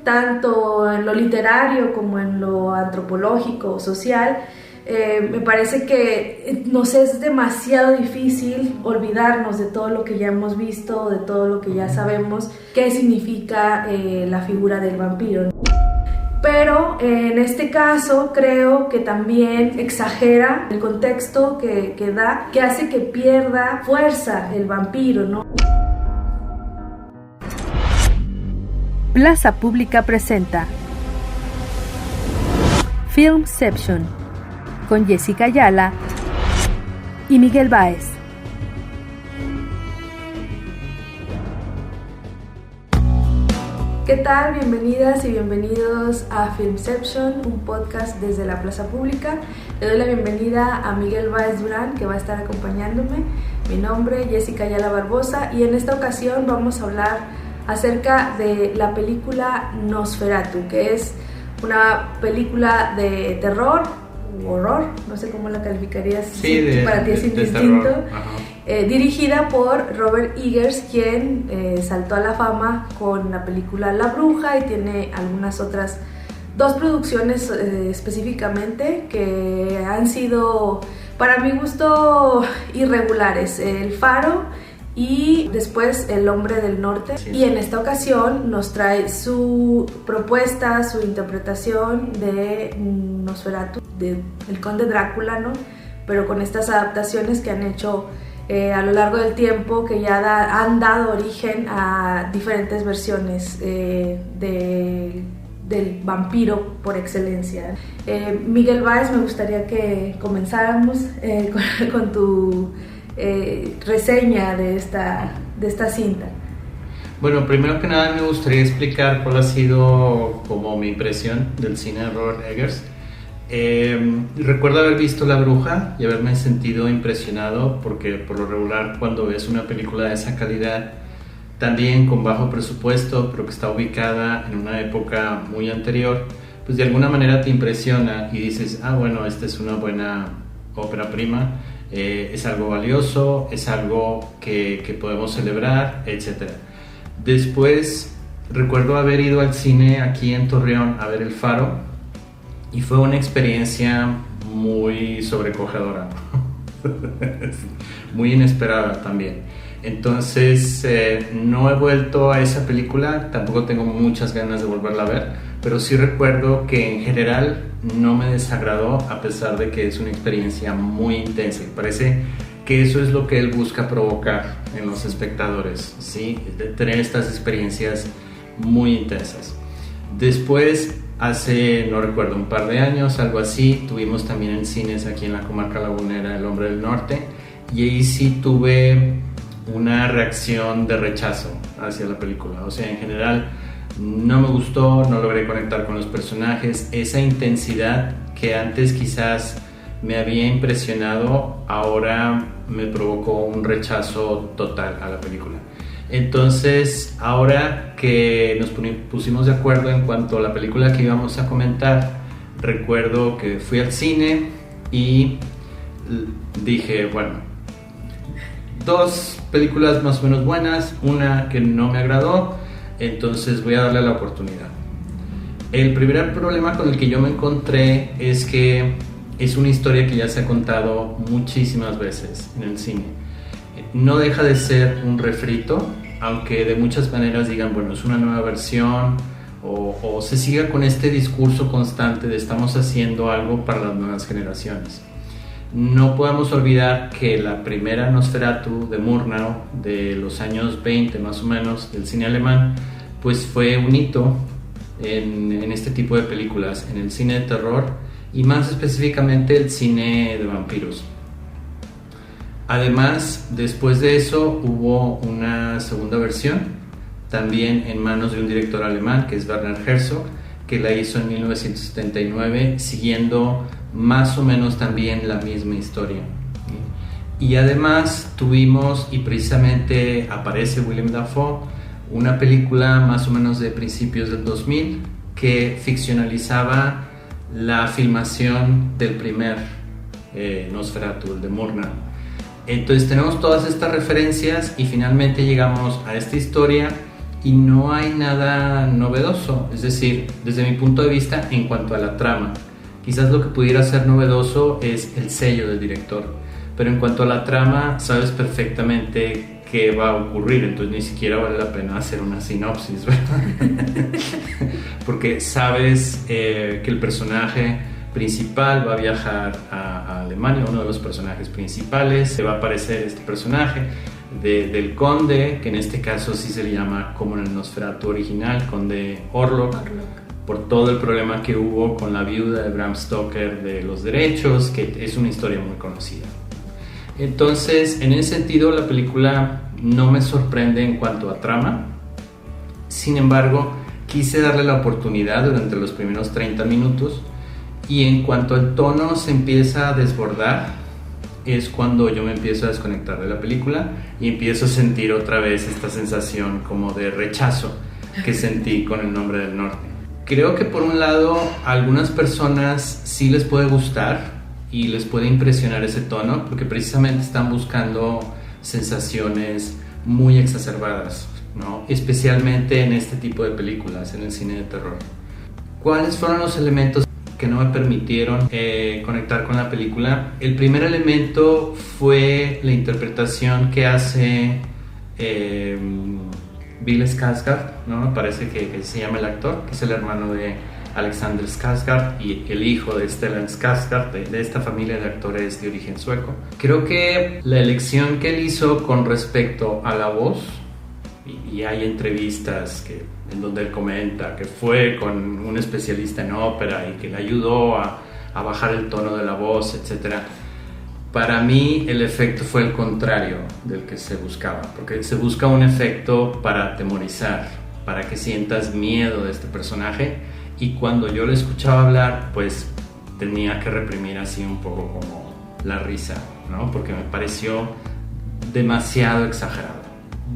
tanto en lo literario como en lo antropológico o social. Me parece que nos es demasiado difícil olvidarnos de todo lo que ya hemos visto, de todo lo que ya sabemos, qué significa la figura del vampiro. Pero en este caso creo que también exagera el contexto que da, que hace que pierda fuerza el vampiro, ¿no? Plaza Pública presenta Filmception con Jessica Ayala y Miguel Báez. ¿Qué tal? Bienvenidas y bienvenidos a Filmception, un podcast desde la Plaza Pública. Le doy la bienvenida a Miguel Báez Durán, que va a estar acompañándome. Mi nombre es Jessica Ayala Barbosa y en esta ocasión vamos a hablar acerca de la película Nosferatu, que es una película de terror u horror, no sé cómo la calificarías, sí, para ti es indistinto, dirigida por Robert Eggers, quien saltó a la fama con la película La Bruja y tiene algunas otras dos producciones específicamente que han sido, para mi gusto, irregulares: El Faro y después El Hombre del Norte. Sí. Y en esta ocasión nos trae su propuesta, su interpretación de Nosferatu, de El Conde Drácula, ¿no? Pero con estas adaptaciones que han hecho a lo largo del tiempo, que ya han dado origen a diferentes versiones del vampiro por excelencia. Miguel Báez, me gustaría que comenzáramos con tu reseña de esta cinta. Bueno, primero que nada me gustaría explicar cuál ha sido como mi impresión del cine de Robert Eggers. Recuerdo haber visto La Bruja y haberme sentido impresionado, porque por lo regular cuando ves una película de esa calidad, también con bajo presupuesto, pero que está ubicada en una época muy anterior, pues de alguna manera te impresiona y dices, bueno, esta es una buena ópera prima. Es algo valioso, es algo que podemos celebrar, etc. Después recuerdo haber ido al cine aquí en Torreón a ver El Faro y fue una experiencia muy sobrecogedora, muy inesperada también. Entonces no he vuelto a esa película, tampoco tengo muchas ganas de volverla a ver, pero sí recuerdo que en general no me desagradó, a pesar de que es una experiencia muy intensa. Y parece que eso es lo que él busca provocar en los espectadores, ¿sí? De tener estas experiencias muy intensas. Después, hace, no recuerdo, un par de años, algo así, tuvimos también en cines aquí en la comarca lagunera El Hombre del Norte, y ahí sí tuve una reacción de rechazo hacia la película. O sea, en general no me gustó, no logré conectar con los personajes. Esa intensidad que antes quizás me había impresionado, ahora me provocó un rechazo total a la película. Entonces, ahora que nos pusimos de acuerdo en cuanto a la película que íbamos a comentar, recuerdo que fui al cine y dije, bueno, dos películas más o menos buenas, una que no me agradó, entonces voy a darle la oportunidad. El primer problema con el que yo me encontré es que es una historia que ya se ha contado muchísimas veces en el cine. No deja de ser un refrito, aunque de muchas maneras digan, bueno, es una nueva versión, o se siga con este discurso constante de estamos haciendo algo para las nuevas generaciones. No podemos olvidar que la primera Nosferatu de Murnau, de los años 20 más o menos, del cine alemán, pues fue un hito en este tipo de películas, en el cine de terror y más específicamente el cine de vampiros. Además, después de eso hubo una segunda versión, también en manos de un director alemán, que es Werner Herzog, que la hizo en 1979, siguiendo más o menos también la misma historia. Y además tuvimos, y precisamente aparece Willem Dafoe, una película más o menos de principios del 2000 que ficcionalizaba la filmación del primer Nosferatu, el de Murnau. Entonces tenemos todas estas referencias y finalmente llegamos a esta historia y no hay nada novedoso, es decir, desde mi punto de vista en cuanto a la trama. Quizás lo que pudiera ser novedoso es el sello del director, pero en cuanto a la trama sabes perfectamente qué va a ocurrir, entonces ni siquiera vale la pena hacer una sinopsis, ¿verdad? Porque sabes que el personaje principal va a viajar a Alemania, uno de los personajes principales, se va a aparecer este personaje del conde, que en este caso sí se le llama como en el Nosferatu original, conde Orlok, por todo el problema que hubo con la viuda de Bram Stoker de los derechos, que es una historia muy conocida. Entonces, en ese sentido, la película no me sorprende en cuanto a trama. Sin embargo, quise darle la oportunidad durante los primeros 30 minutos, y en cuanto el tono se empieza a desbordar, es cuando yo me empiezo a desconectar de la película y empiezo a sentir otra vez esta sensación como de rechazo que sentí con El Nombre del Norte. Creo que por un lado a algunas personas sí les puede gustar y les puede impresionar ese tono, porque precisamente están buscando sensaciones muy exacerbadas, ¿no? Especialmente en este tipo de películas, en el cine de terror. ¿Cuáles fueron los elementos que no me permitieron conectar con la película? El primer elemento fue la interpretación que hace Bill Skarsgård, ¿no? Me parece que se llama el actor, que es el hermano de Alexander Skarsgård y el hijo de Stellan Skarsgård, de esta familia de actores de origen sueco. Creo que la elección que él hizo con respecto a la voz, y hay entrevistas en donde él comenta que fue con un especialista en ópera y que le ayudó a bajar el tono de la voz, etc. Para mí el efecto fue el contrario del que se buscaba, porque se busca un efecto para atemorizar, para que sientas miedo de este personaje, y cuando yo lo escuchaba hablar, pues tenía que reprimir así un poco como la risa, ¿no? Porque me pareció demasiado exagerado.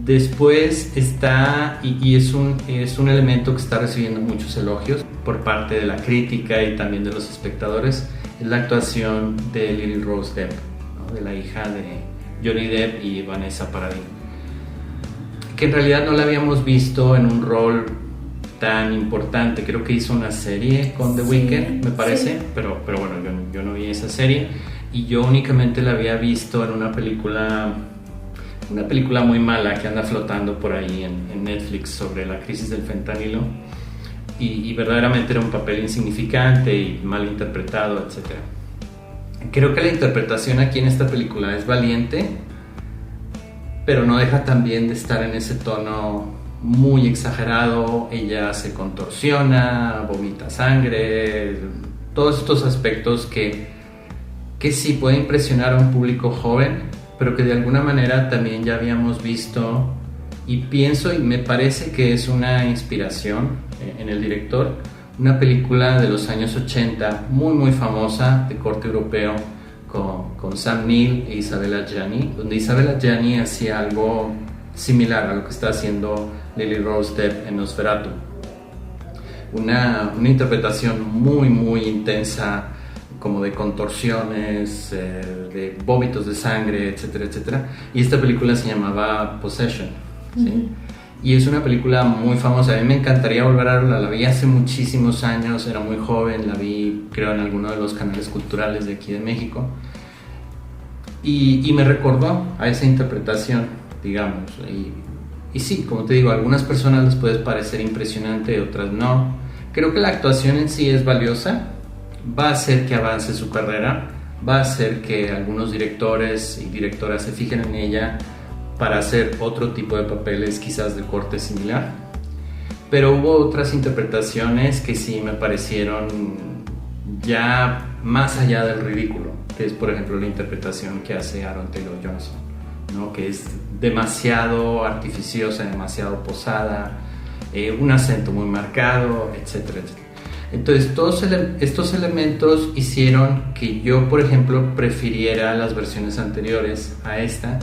Después está, y es un elemento que está recibiendo muchos elogios por parte de la crítica y también de los espectadores, es la actuación de Lily Rose Depp, ¿no? De la hija de Johnny Depp y Vanessa Paradis, que en realidad no la habíamos visto en un rol tan importante. Creo que hizo una serie con The Weeknd, me parece, sí. pero bueno, yo no vi esa serie, y yo únicamente la había visto en una película muy mala que anda flotando por ahí en Netflix sobre la crisis del fentanilo, y verdaderamente era un papel insignificante y mal interpretado, etc. Creo que la interpretación aquí en esta película es valiente, pero no deja también de estar en ese tono muy exagerado. Ella se contorsiona, vomita sangre, todos estos aspectos que sí puede impresionar a un público joven, pero que de alguna manera también ya habíamos visto, y pienso y me parece que es una inspiración en el director, una película de los años 80 muy muy famosa, de corte europeo, con Sam Neill e Isabella Gianni, donde Isabella Gianni hacía algo similar a lo que está haciendo Lily Rose Depp en Nosferatu. Una interpretación muy muy intensa, como de contorsiones, de vómitos de sangre, etcétera, etcétera. Y esta película se llamaba Possession, ¿sí? Uh-huh. Y es una película muy famosa. A mí me encantaría volver a verla. La vi hace muchísimos años, era muy joven, la vi creo en alguno de los canales culturales de aquí de México. Y me recordó a esa interpretación, digamos. Y sí, como te digo, a algunas personas les puede parecer impresionante, otras no. Creo que la actuación en sí es valiosa, va a hacer que avance su carrera, va a hacer que algunos directores y directoras se fijen en ella para hacer otro tipo de papeles, quizás de corte similar. Pero hubo otras interpretaciones que sí me parecieron ya más allá del ridículo, que es por ejemplo la interpretación que hace Aaron Taylor Johnson, ¿no? Que es demasiado artificiosa, demasiado posada, un acento muy marcado, etcétera, etcétera. Entonces todos estos elementos hicieron que yo, por ejemplo, prefiriera las versiones anteriores a esta,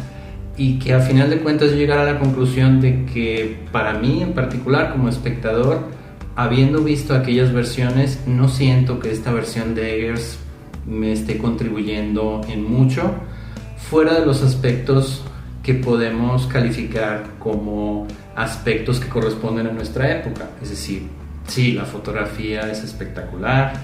y que a final de cuentas yo llegara a la conclusión de que para mí en particular como espectador, habiendo visto aquellas versiones, no siento que esta versión de Eggers me esté contribuyendo en mucho, fuera de los aspectos que podemos calificar como aspectos que corresponden a nuestra época. Es decir, sí, la fotografía es espectacular,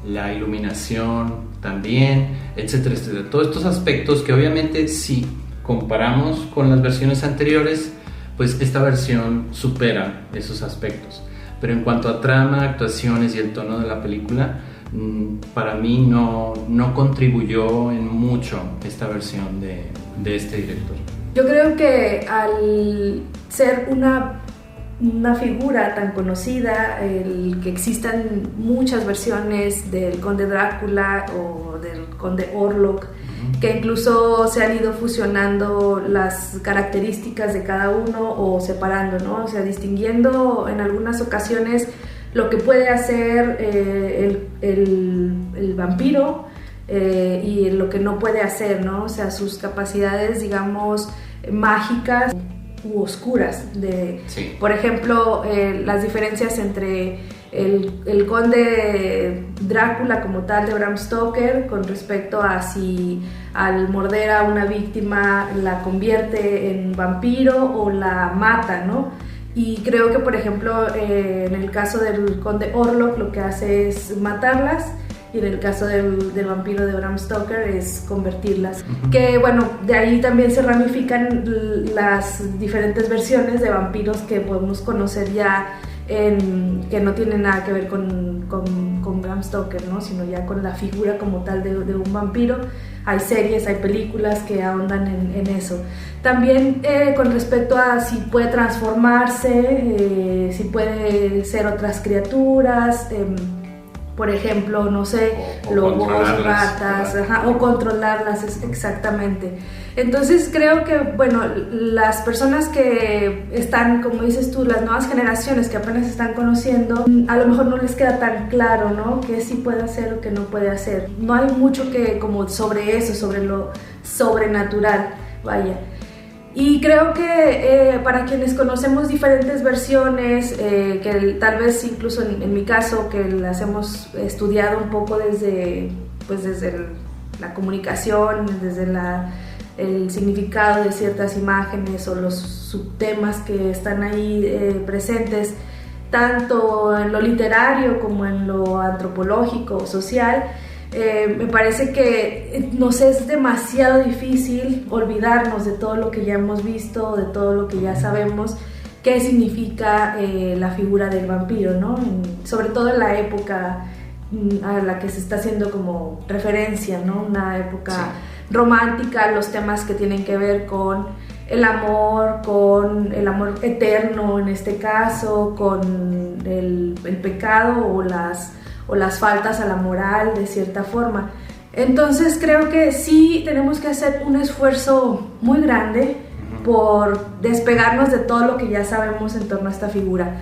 la iluminación también, etcétera, etcétera. Todos estos aspectos que obviamente si comparamos con las versiones anteriores, pues esta versión supera esos aspectos. Pero en cuanto a trama, actuaciones y el tono de la película, para mí no contribuyó en mucho esta versión de este director. Yo creo que al ser una figura tan conocida, el que existan muchas versiones del Conde Drácula o del Conde Orlok, que incluso se han ido fusionando las características de cada uno o separando, ¿no? O sea, distinguiendo en algunas ocasiones lo que puede hacer el vampiro y lo que no puede hacer, ¿no? O sea, sus capacidades, digamos, mágicas u oscuras. Sí. Por ejemplo, las diferencias entre el conde Drácula como tal de Bram Stoker con respecto a si al morder a una víctima la convierte en vampiro o la mata, ¿no? Y creo que, por ejemplo, en el caso del conde Orlok lo que hace es matarlas, y en el caso del vampiro de Bram Stoker es convertirlas. Que bueno, de ahí también se ramifican las diferentes versiones de vampiros que podemos conocer ya, que no tienen nada que ver con Bram Stoker, ¿no? Sino ya con la figura como tal de un vampiro. Hay series, hay películas que ahondan en eso. También con respecto a si puede transformarse, si puede ser otras criaturas, por ejemplo, no sé, lobos, ratas, o controlarlas, exactamente. Entonces creo que, bueno, las personas que están, como dices tú, las nuevas generaciones que apenas están conociendo, a lo mejor no les queda tan claro, ¿no? Qué sí puede hacer o qué no puede hacer. No hay mucho que como sobre eso, sobre lo sobrenatural, vaya. Y creo que para quienes conocemos diferentes versiones, que tal vez incluso en mi caso, que las hemos estudiado un poco desde la comunicación, desde el significado de ciertas imágenes o los subtemas que están ahí presentes, tanto en lo literario como en lo antropológico, social, me parece que nos es demasiado difícil olvidarnos de todo lo que ya hemos visto, de todo lo que ya sabemos qué significa la figura del vampiro, ¿no? Sobre todo en la época a la que se está haciendo como referencia, ¿no? Una época romántica, los temas que tienen que ver con el amor eterno en este caso, con el pecado o las faltas a la moral de cierta forma. Entonces creo que sí tenemos que hacer un esfuerzo muy grande por despegarnos de todo lo que ya sabemos en torno a esta figura.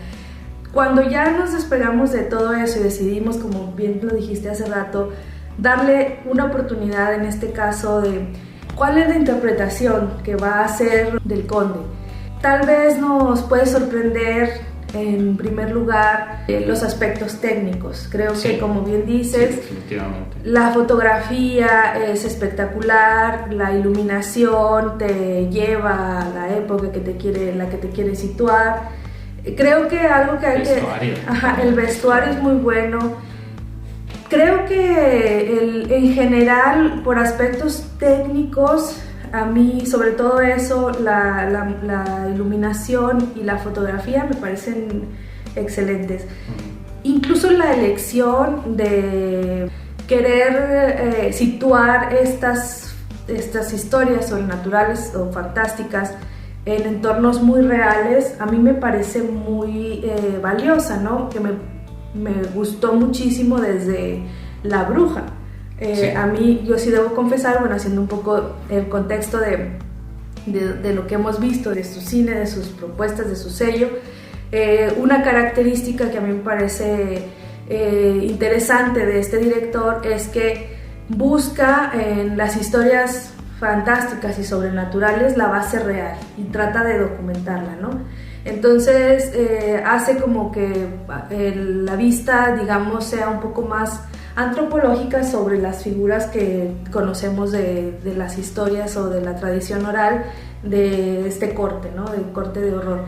Cuando ya nos despegamos de todo eso y decidimos, como bien lo dijiste hace rato, darle una oportunidad en este caso de cuál es la interpretación que va a hacer del conde. Tal vez nos puede sorprender en primer lugar los aspectos técnicos. Creo que, como bien dices, la fotografía es espectacular, la iluminación te lleva a la época en la que te quiere situar. Creo que algo que hay el vestuario es muy bueno. Creo que en general, por aspectos técnicos, a mí, sobre todo eso, la iluminación y la fotografía me parecen excelentes. Incluso la elección de querer situar estas historias sobrenaturales o fantásticas en entornos muy reales, a mí me parece muy valiosa, ¿no? Que me gustó muchísimo desde La Bruja. A mí, yo sí debo confesar, bueno, haciendo un poco el contexto de lo que hemos visto, de su cine, de sus propuestas, de su sello, una característica que a mí me parece interesante de este director es que busca en las historias fantásticas y sobrenaturales la base real y trata de documentarla, ¿no? Entonces hace como que la vista, digamos, sea un poco más antropológicas sobre las figuras que conocemos de las historias o de la tradición oral de este corte, ¿no? Del corte de horror.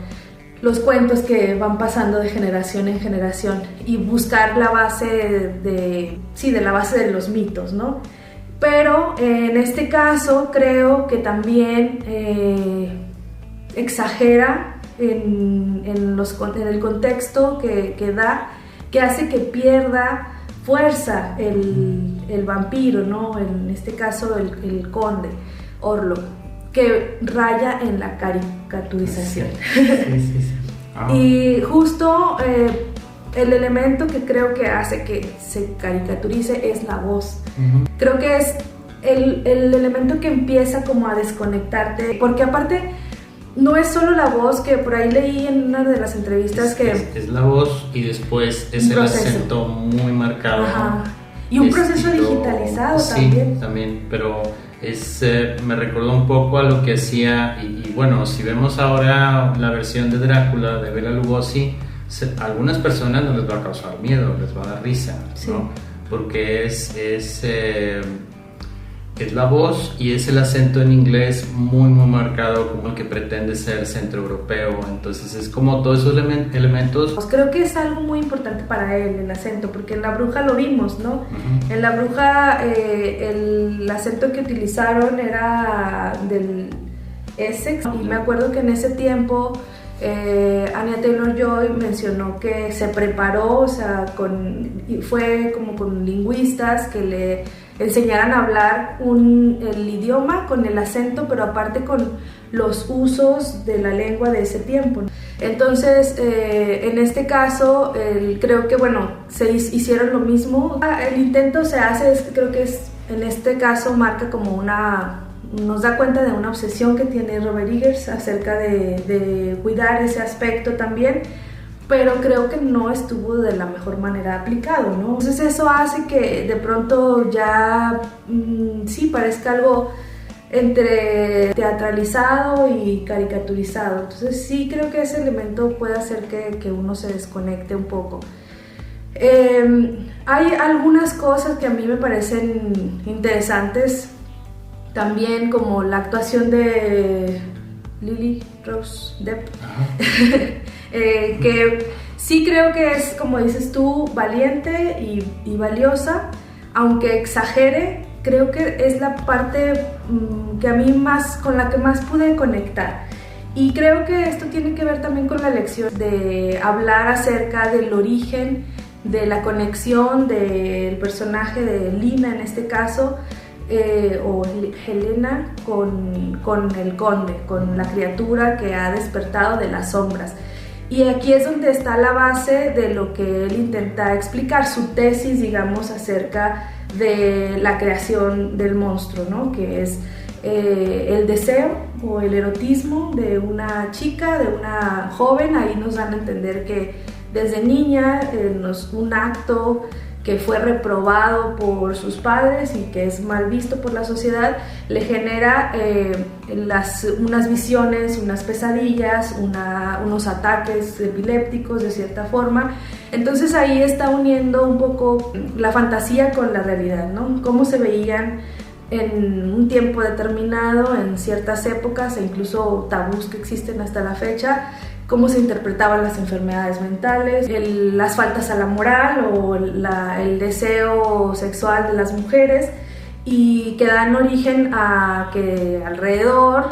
Los cuentos que van pasando de generación en generación y buscar la base de la base de los mitos, ¿no? Pero en este caso creo que también exagera en el contexto que da, que hace que pierda fuerza el vampiro, ¿no? En este caso el conde Orlok, que raya en la caricaturización. Sí. Y justo el elemento que creo que hace que se caricaturice es la voz. Creo que es el elemento que empieza como a desconectarte, porque aparte no es solo la voz, que por ahí leí en una de las entrevistas es la voz y después es el acento muy marcado. Ajá. Y un proceso digitalizado también. Sí, también, pero me recordó un poco a lo que hacía, y bueno, si vemos ahora la versión de Drácula de Bela Lugosi, a algunas personas no les va a causar miedo, les va a dar risa, sí, ¿no? Porque es la voz y es el acento en inglés muy marcado, como el que pretende ser centroeuropeo. Entonces es como todos esos elementos. Pues creo que es algo muy importante para él, el acento, porque en La Bruja lo vimos, ¿no? En La Bruja el acento que utilizaron era del Essex, y me acuerdo que en ese tiempo Anya Taylor-Joy mencionó que se preparó, o sea, fue como con lingüistas que le enseñaran a hablar el idioma con el acento, pero aparte con los usos de la lengua de ese tiempo. Entonces, en este caso, creo que, bueno, se hicieron lo mismo. El intento se hace, creo que en este caso marca como nos da cuenta de una obsesión que tiene Robert Eggers acerca de cuidar ese aspecto también, pero creo que no estuvo de la mejor manera aplicado, ¿no? Entonces eso hace que de pronto ya sí parezca algo entre teatralizado y caricaturizado. Entonces sí creo que ese elemento puede hacer que uno se desconecte un poco. Hay algunas cosas que a mí me parecen interesantes también, como la actuación de Lily Rose Depp, que sí creo que es, como dices tú, valiente y valiosa, aunque exagere. Creo que es la parte que a mí con la que más pude conectar, y creo que esto tiene que ver también con la lección de hablar acerca del origen, de la conexión del personaje de Lina en este caso, o Helena con el conde, con la criatura que ha despertado de las sombras. Y aquí es donde está la base de lo que él intenta explicar, su tesis, digamos, acerca de la creación del monstruo, ¿no? Que es el deseo o el erotismo de una chica, de una joven. Ahí nos dan a entender que desde niña un acto que fue reprobado por sus padres y que es mal visto por la sociedad, le genera unas visiones, unas pesadillas, unos ataques epilépticos de cierta forma. Entonces ahí está uniendo un poco la fantasía con la realidad, ¿no? Cómo se veían en un tiempo determinado, en ciertas épocas, e incluso tabús que existen hasta la fecha, cómo se interpretaban las enfermedades mentales, las faltas a la moral o el deseo sexual de las mujeres, y que dan origen a que alrededor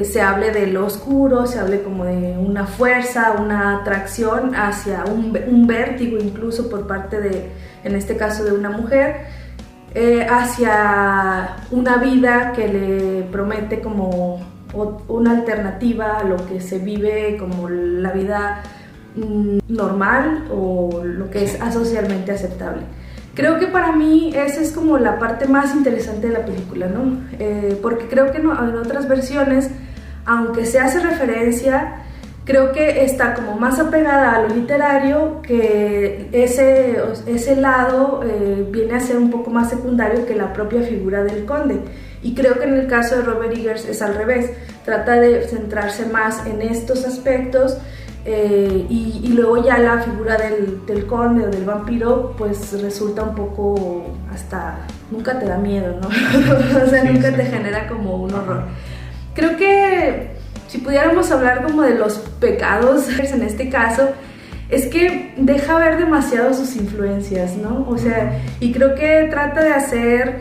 se hable de lo oscuro, se hable como de una fuerza, una atracción hacia un vértigo incluso por parte en este caso de una mujer, hacia una vida que le promete como una alternativa a lo que se vive como la vida normal o lo que es socialmente aceptable. Creo que para mí esa es como la parte más interesante de la película, ¿no? Porque creo que en otras versiones, aunque se hace referencia, creo que está como más apegada a lo literario, que ese lado viene a ser un poco más secundario que la propia figura del conde. Y creo que en el caso de Robert Eggers es al revés, trata de centrarse más en estos aspectos, y luego ya la figura del conde o del vampiro pues resulta un poco hasta, nunca te da miedo, ¿no? O sea, nunca te genera como un horror. Creo que si pudiéramos hablar como de los pecados en este caso, es que deja ver demasiado sus influencias, ¿no? O sea, y creo que trata de hacer,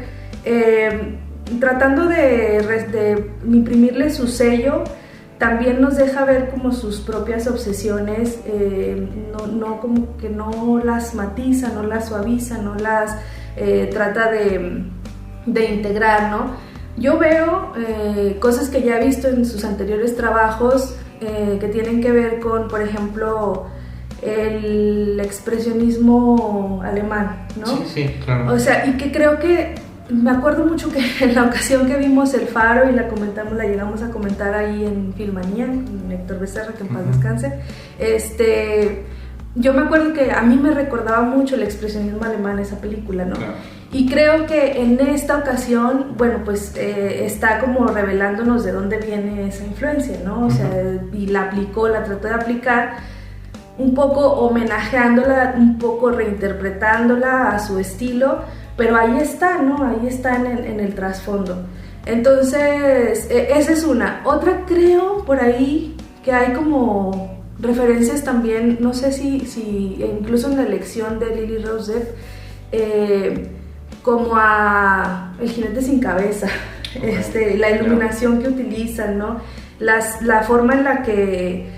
tratando de imprimirle su sello, también nos deja ver como sus propias obsesiones, no como que no las matiza, no las suaviza, no las trata de integrar, ¿no? Yo veo cosas que ya he visto en sus anteriores trabajos que tienen que ver con, por ejemplo, el expresionismo alemán, ¿no? Sí, sí, claro. O sea, y que creo que, me acuerdo mucho que en la ocasión que vimos El Faro y la llegamos a comentar ahí en Filmanía, con Héctor Becerra, que en paz descanse, yo me acuerdo que a mí me recordaba mucho el expresionismo alemán esa película, ¿no? Claro. Y creo que en esta ocasión, bueno, pues está como revelándonos de dónde viene esa influencia, ¿no? O sea, y la trató de aplicar, un poco homenajeándola, un poco reinterpretándola a su estilo, pero ahí está, ¿no? Ahí está en el trasfondo. Entonces, esa es una. Otra, creo, por ahí, que hay como referencias también, no sé si incluso en la elección de Lily Rose Depp, como a El jinete sin cabeza, la iluminación que utilizan, ¿no? La forma en la que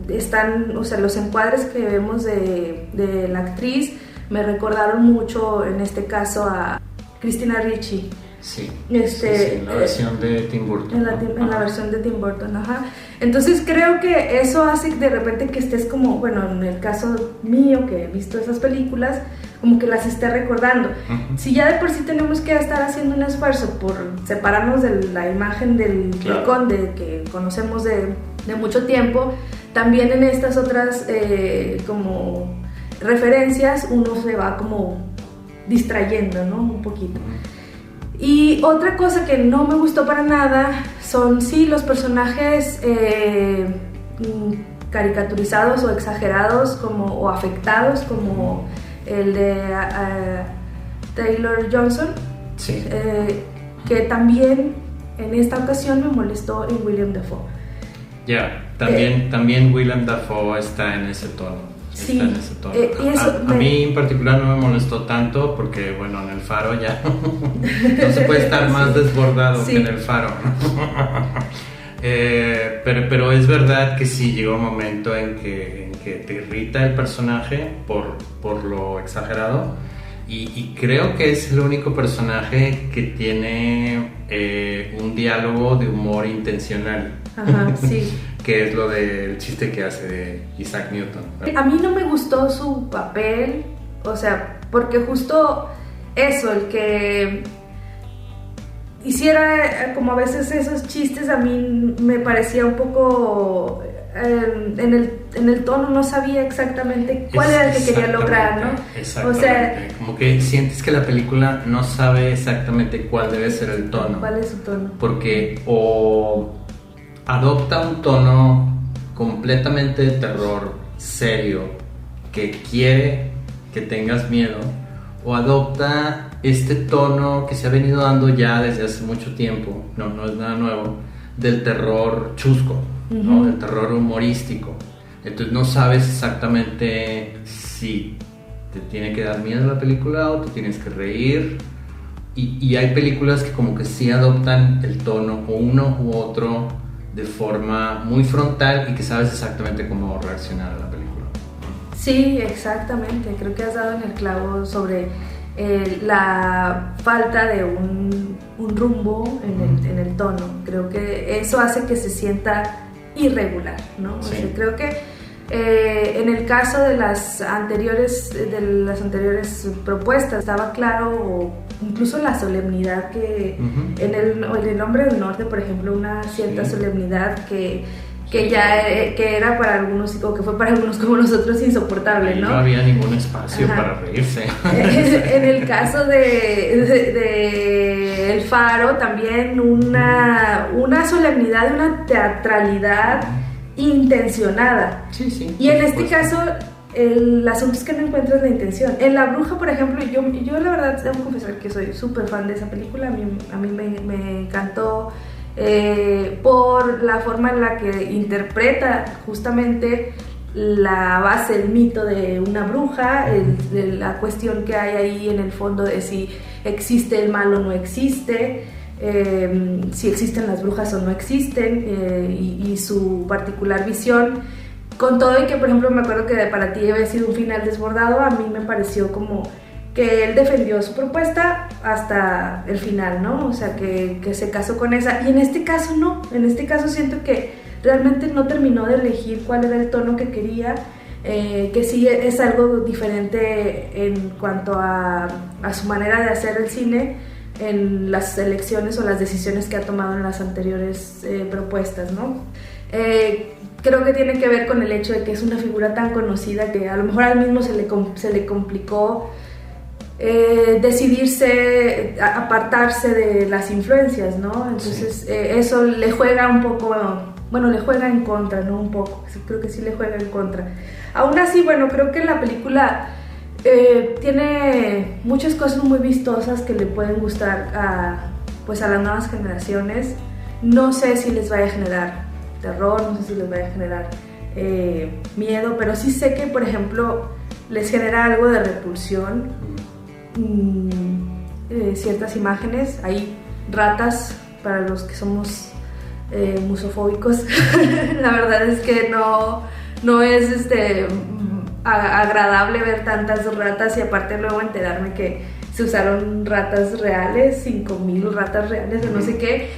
están, o sea, los encuadres que vemos de la actriz me recordaron mucho, en este caso, a Christina Ricci. Sí, en la versión de Tim Burton. En la versión de Tim Burton, ajá. Entonces creo que eso hace de repente que estés como, bueno, en el caso mío, que he visto esas películas, como que las esté recordando. Si ya de por sí tenemos que estar haciendo un esfuerzo por separarnos de la imagen del conde que conocemos de mucho tiempo, también en estas otras como referencias uno se va como distrayendo, ¿no? Un poquito. Y otra cosa que no me gustó para nada son, sí, los personajes caricaturizados o exagerados o afectados, como el de Taylor Johnson, sí. Que también en esta ocasión me molestó en William Dafoe. También Willem Dafoe está en ese tono. Sí, y eso a mí en particular no me molestó tanto porque, bueno, en El Faro ya no se puede estar más desbordado que en El Faro. Pero es verdad que sí, llegó un momento en que te irrita el personaje por lo exagerado, y creo que es el único personaje que tiene un diálogo de humor intencional. Ajá, sí. Que es lo del chiste que hace de Isaac Newton. A mí no me gustó su papel, o sea, porque justo eso, el que hiciera como a veces esos chistes, a mí me parecía un poco en el tono, no sabía exactamente cuál era el que quería lograr, ¿no? Exactamente. O sea, como que sientes que la película no sabe exactamente cuál debe ser el tono. ¿Cuál es su tono? Porque o adopta un tono completamente de terror serio que quiere que tengas miedo, o adopta este tono que se ha venido dando ya desde hace mucho tiempo, no es nada nuevo, del terror chusco, ¿no? Del terror humorístico. Entonces no sabes exactamente si te tiene que dar miedo la película o te tienes que reír, y hay películas que como que sí adoptan el tono o uno u otro de forma muy frontal y que sabes exactamente cómo reaccionar a la película. Sí, exactamente. Creo que has dado en el clavo sobre la falta de un rumbo en el tono. Creo que eso hace que se sienta irregular, ¿no? Sí. O sea, creo que en el caso de las anteriores propuestas estaba claro, o incluso la solemnidad que en el Hombre del Norte, por ejemplo, una cierta solemnidad que era para algunos, o que fue para algunos como nosotros, insoportable, ¿no? No había ningún espacio para reírse. En el caso de El Faro, también una solemnidad, una teatralidad intencionada. Sí, sí. Y en este caso, el asunto es que no encuentras la intención. En La Bruja, por ejemplo, yo la verdad debo confesar que soy súper fan de esa película. A mí me encantó por la forma en la que interpreta justamente la base, el mito de una bruja, la cuestión que hay ahí en el fondo de si existe el mal o no existe, si existen las brujas o no existen, y su particular visión. Con todo y que, por ejemplo, me acuerdo que para ti había sido un final desbordado, a mí me pareció como que él defendió su propuesta hasta el final, ¿no? O sea, que se casó con esa. Y en este caso no, en este caso siento que realmente no terminó de elegir cuál era el tono que quería, que sí es algo diferente en cuanto a su manera de hacer el cine en las elecciones o las decisiones que ha tomado en las anteriores propuestas, ¿no? Creo que tiene que ver con el hecho de que es una figura tan conocida que a lo mejor al mismo se le complicó decidirse, apartarse de las influencias, ¿no? Entonces sí. Eso le juega un poco, bueno, le juega en contra, ¿no? Un poco, creo que sí le juega en contra. Aún así, bueno, creo que la película tiene muchas cosas muy vistosas que le pueden gustar pues a las nuevas generaciones. No sé si les vaya a generar terror, no sé si les vaya a generar miedo, pero sí sé que, por ejemplo, les genera algo de repulsión ciertas imágenes. Hay ratas para los que somos musofóbicos. La verdad es que no es agradable ver tantas ratas, y aparte luego enterarme que se usaron ratas reales, 5,000 ratas reales o no sé qué.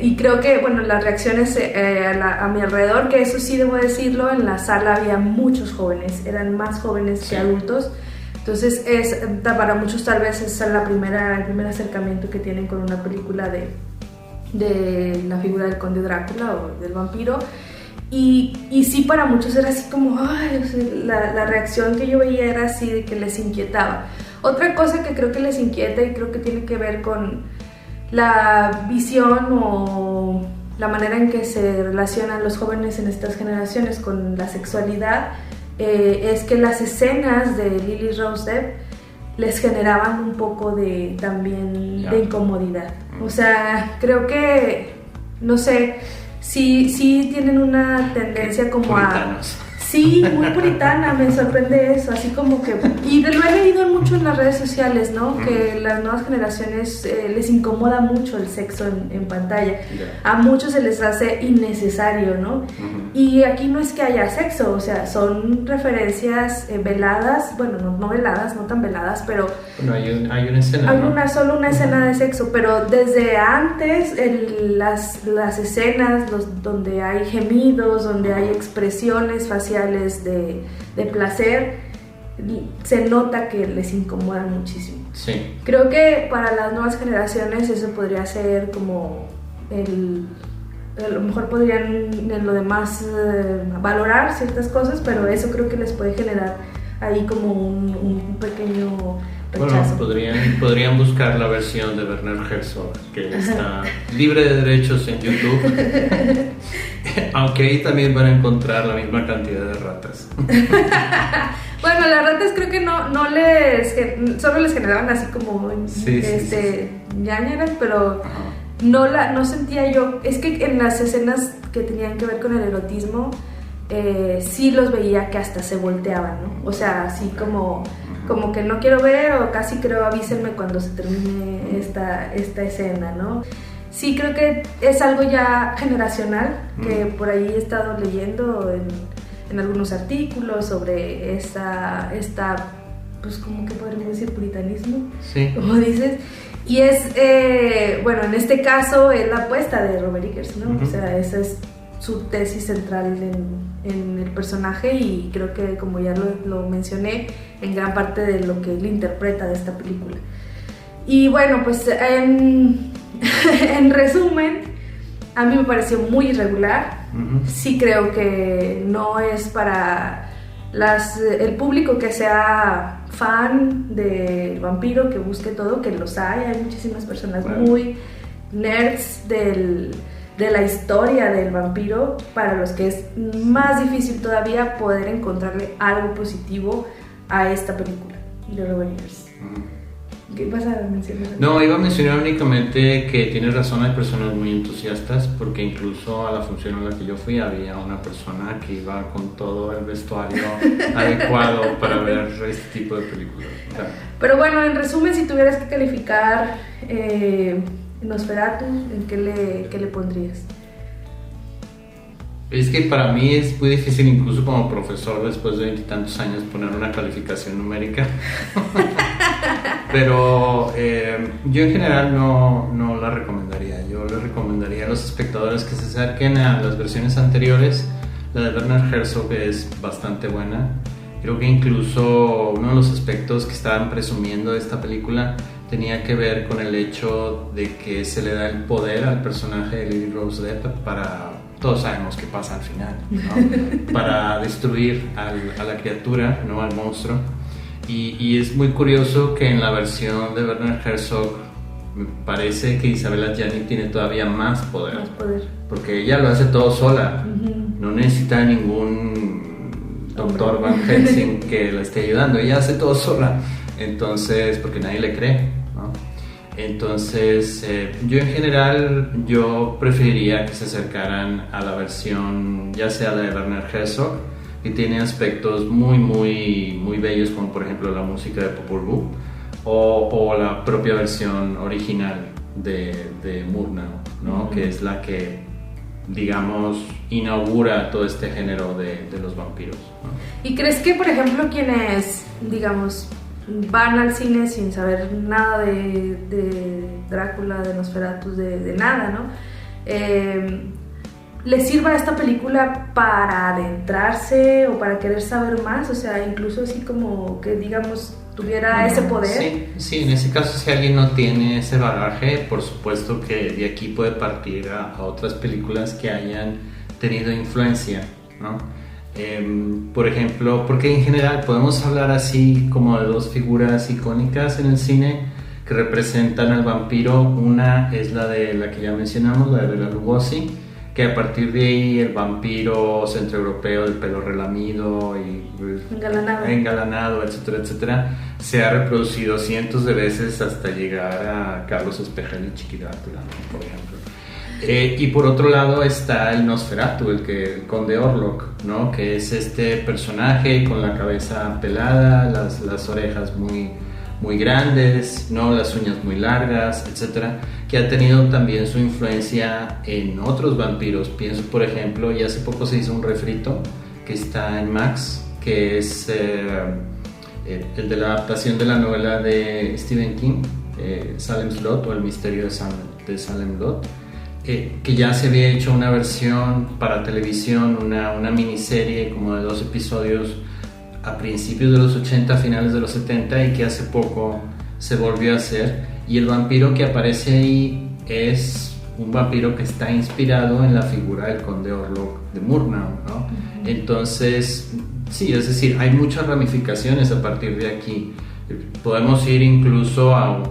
Y creo que, bueno, las reacciones a mi alrededor, que eso sí debo decirlo, en la sala había muchos jóvenes, eran más jóvenes que adultos. Entonces para muchos tal vez es el primer acercamiento que tienen con una película de la figura del conde Drácula o del vampiro. Y sí, para muchos era así como, ay, o sea, la reacción que yo veía era así de que les inquietaba. Otra cosa que creo que les inquieta, y creo que tiene que ver con la visión o la manera en que se relacionan los jóvenes en estas generaciones con la sexualidad, es que las escenas de Lily Rose Depp les generaban un poco de incomodidad. O sea, creo que, no sé, sí tienen una tendencia como puritanos. Sí, muy puritana, me sorprende eso, así como que... Y lo he leído mucho en las redes sociales, ¿no? Que las nuevas generaciones les incomoda mucho el sexo en pantalla. A muchos se les hace innecesario, ¿no? Y aquí no es que haya sexo, o sea, son referencias veladas, bueno, no veladas, no tan veladas, pero... Bueno, hay una escena, hay solo una escena de sexo, pero desde antes las escenas donde hay gemidos, donde hay expresiones faciales de placer, se nota que les incomoda muchísimo. Sí. Creo que para las nuevas generaciones eso podría ser como a lo mejor podrían en lo demás valorar ciertas cosas, pero eso creo que les puede generar ahí como un pequeño rechazo. Bueno, podrían buscar la versión de Werner Herzog, que está libre de derechos en YouTube. Aunque ahí también van a encontrar la misma cantidad de ratas. Bueno, las ratas creo que solo les generaban así como ñañaras, pero no sentía yo. Es que en las escenas que tenían que ver con el erotismo, sí los veía que hasta se volteaban, ¿no? O sea, así como que no quiero ver, o casi creo avísenme cuando se termine esta escena, ¿no? Sí, creo que es algo ya generacional, que por ahí he estado leyendo en algunos artículos sobre esta pues como que podríamos decir puritanismo, sí, como dices, y es, bueno, en este caso es la apuesta de Robert Eggers, ¿no? O sea, esa es su tesis central en el personaje, y creo que, como ya lo mencioné, en gran parte de lo que él interpreta de esta película. Y bueno, pues en resumen, a mí me pareció muy irregular. Sí creo que no es para el público que sea fan del vampiro, que busque todo, que los hay muchísimas personas muy nerds de la historia del vampiro, para los que es más difícil todavía poder encontrarle algo positivo a esta película de Robert Eggers. ¿Qué vas a mencionar? No, iba a mencionar únicamente que tienes razón, hay personas muy entusiastas, porque incluso a la función a la que yo fui había una persona que iba con todo el vestuario adecuado para ver este tipo de películas. Pero bueno, en resumen, si tuvieras que calificar Nosferatu, ¿en qué le pondrías? Es que para mí es muy difícil, incluso como profesor, después de 20 y tantos años, poner una calificación numérica. Pero yo en general no la recomendaría. Yo le recomendaría a los espectadores que se acerquen a las versiones anteriores. La de Werner Herzog es bastante buena. Creo que incluso uno de los aspectos que estaban presumiendo de esta película tenía que ver con el hecho de que se le da el poder al personaje de Lily Rose Depp para... Todos sabemos qué pasa al final, ¿no? Para destruir a la criatura, ¿no? Al monstruo. Y es muy curioso que en la versión de Werner Herzog me parece que Isabella Gianni tiene todavía más poder. Porque ella lo hace todo sola. No necesita ningún doctor Van Helsing que la esté ayudando. Ella hace todo sola. Entonces, porque nadie le cree, ¿no? Entonces, yo en general, yo preferiría que se acercaran a la versión, ya sea la de Werner Herzog, que tiene aspectos muy bellos, como por ejemplo la música de Popol Vuh, o la propia versión original de Murnau, ¿no? Que es la que, digamos, inaugura todo este género de los vampiros, ¿no? ¿Y crees que, por ejemplo, quienes, digamos, van al cine sin saber nada de Drácula, de Nosferatu, de nada, ¿no? ¿Les sirva esta película para adentrarse o para querer saber más? O sea, incluso así como que, digamos, tuviera ese poder. Sí, en ese caso, si alguien no tiene ese bagaje, por supuesto que de aquí puede partir a otras películas que hayan tenido influencia, ¿no? Por ejemplo, porque en general podemos hablar así como de dos figuras icónicas en el cine que representan al vampiro. Una es la de la que ya mencionamos, la de Bela Lugosi, que a partir de ahí el vampiro centroeuropeo del pelo relamido y engalanado, etcétera, etcétera, se ha reproducido cientos de veces hasta llegar a Carlos Espejel y Chiqui Drácula, por ejemplo. Y por otro lado está el Nosferatu, el conde Orlok, ¿no? Que es este personaje con la cabeza pelada, las orejas muy grandes, ¿no? Las uñas muy largas, etcétera, que ha tenido también su influencia en otros vampiros. Pienso, por ejemplo, y hace poco se hizo un refrito que está en Max, que es el de la adaptación de la novela de Stephen King, Salem's Lot, o El misterio de Salem Lot, que ya se había hecho una versión para televisión, una miniserie como de 2 episodios a principios de los 80, finales de los 70, y que hace poco se volvió a hacer. Y el vampiro que aparece ahí es un vampiro que está inspirado en la figura del conde Orlok de Murnau, ¿no? Entonces, sí, es decir, hay muchas ramificaciones a partir de aquí. Podemos ir incluso a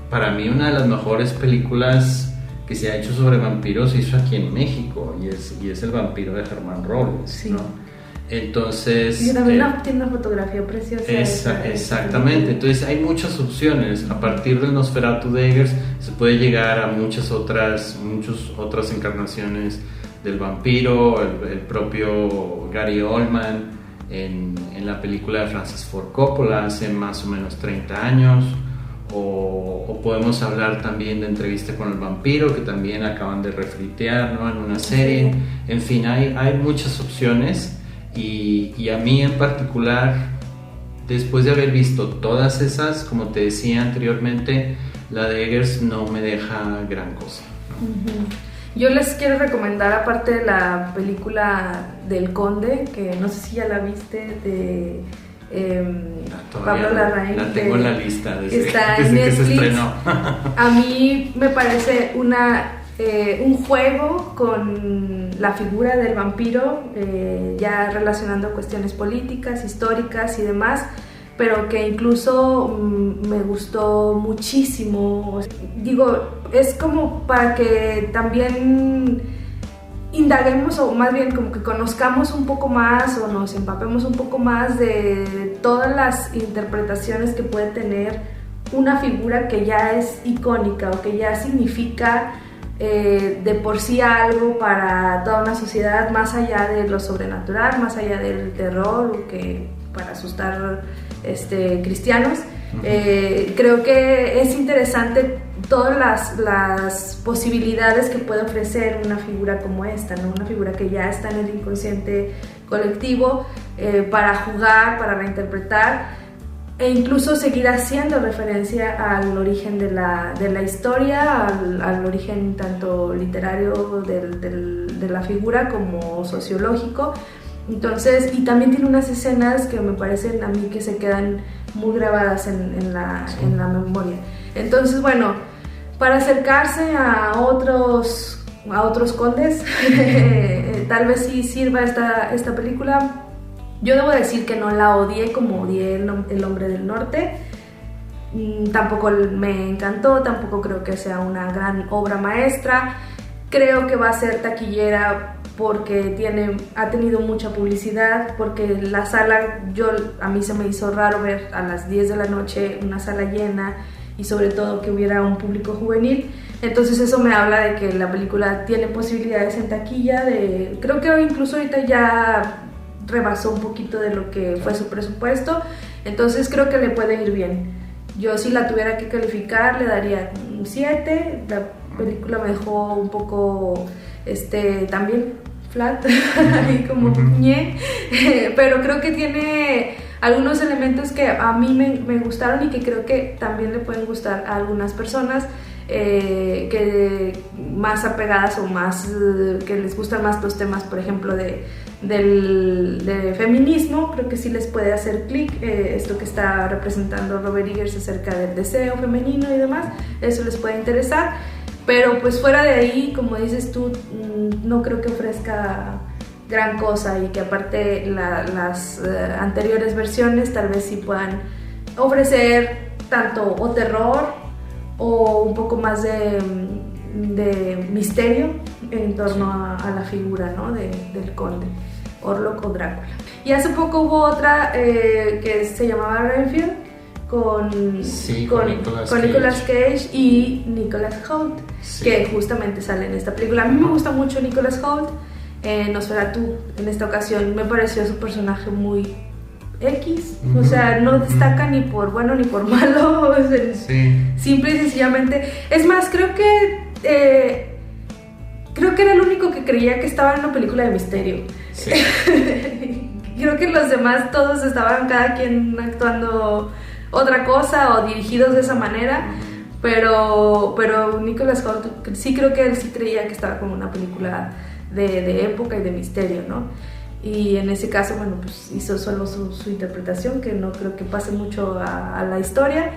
para mí una de las mejores películas que se ha hecho sobre vampiros se hizo aquí en México, y es El vampiro de Germán Robles, sí, ¿no? Entonces, y también tiene una fotografía preciosa. Exactamente. Entonces hay muchas opciones. A partir del Nosferatu de Eggers se puede llegar a muchas otras encarnaciones del vampiro. El propio Gary Oldman en la película de Francis Ford Coppola hace más o menos 30 años. O podemos hablar también de Entrevista con el vampiro, que también acaban de refritear, ¿no? En una serie. En fin, hay muchas opciones. Y a mí en particular, después de haber visto todas esas, como te decía anteriormente, la de Eggers no me deja gran cosa, ¿no? Yo les quiero recomendar, aparte de la película del Conde, que no sé si ya la viste, de Pablo Larraín. La tengo en la lista desde que se estrenó. A mí me parece un juego con la figura del vampiro, ya relacionando cuestiones políticas, históricas y demás, pero que incluso me gustó muchísimo. Digo, es como para que también indaguemos, o más bien como que conozcamos un poco más o nos empapemos un poco más de todas las interpretaciones que puede tener una figura que ya es icónica o que ya significa de por sí algo para toda una sociedad, más allá de lo sobrenatural, más allá del terror o que para asustar cristianos. Creo que es interesante todas las posibilidades que puede ofrecer una figura como esta, ¿no? Una figura que ya está en el inconsciente colectivo, para jugar, para reinterpretar e incluso seguir haciendo referencia al origen de la historia, al origen tanto literario de la figura como sociológico. Entonces, y también tiene unas escenas que me parecen a mí que se quedan muy grabadas en la memoria. Entonces, bueno, para acercarse a otros condes, tal vez sí sirva esta película. Yo debo decir que no la odié como odié El Hombre del Norte. Tampoco me encantó, tampoco creo que sea una gran obra maestra. Creo que va a ser taquillera porque ha tenido mucha publicidad, porque la sala, a mí se me hizo raro ver a las 10 de la noche una sala llena y sobre todo que hubiera un público juvenil. Entonces eso me habla de que la película tiene posibilidades en taquilla, creo que incluso ahorita ya rebasó un poquito de lo que fue su presupuesto, entonces creo que le puede ir bien. Yo si la tuviera que calificar le daría un 7, la película me dejó un poco también flat, ahí como ñe, pero creo que tiene algunos elementos que a mí me gustaron y que creo que también le pueden gustar a algunas personas, que más apegadas o más que les gustan más los temas, por ejemplo, de feminismo. Creo que sí les puede hacer clic esto que está representando Robert Eggers acerca del deseo femenino y demás, eso les puede interesar. Pero pues fuera de ahí, como dices tú, no creo que ofrezca gran cosa, y que aparte las anteriores versiones tal vez sí puedan ofrecer tanto o terror o un poco más de misterio en torno a la figura, ¿no? del conde, Orlok o Drácula. Y hace poco hubo otra que se llamaba Renfield con Nicolas Cage y Nicholas Hoult, que justamente sale en esta película. A mí me gusta mucho Nicholas Hoult. Nosferatu en esta ocasión me pareció su personaje muy X, o sea, no destaca ni por bueno ni por malo, o sea, simple y sencillamente. Es más, creo que era el único que creía que estaba en una película de misterio. Sí. Creo que los demás todos estaban cada quien actuando otra cosa o dirigidos de esa manera, pero Nicholas Hoult sí creo que él sí creía que estaba como una película de época y de misterio, ¿no? Y en ese caso, bueno, pues hizo solo su interpretación, que no creo que pase mucho a la historia.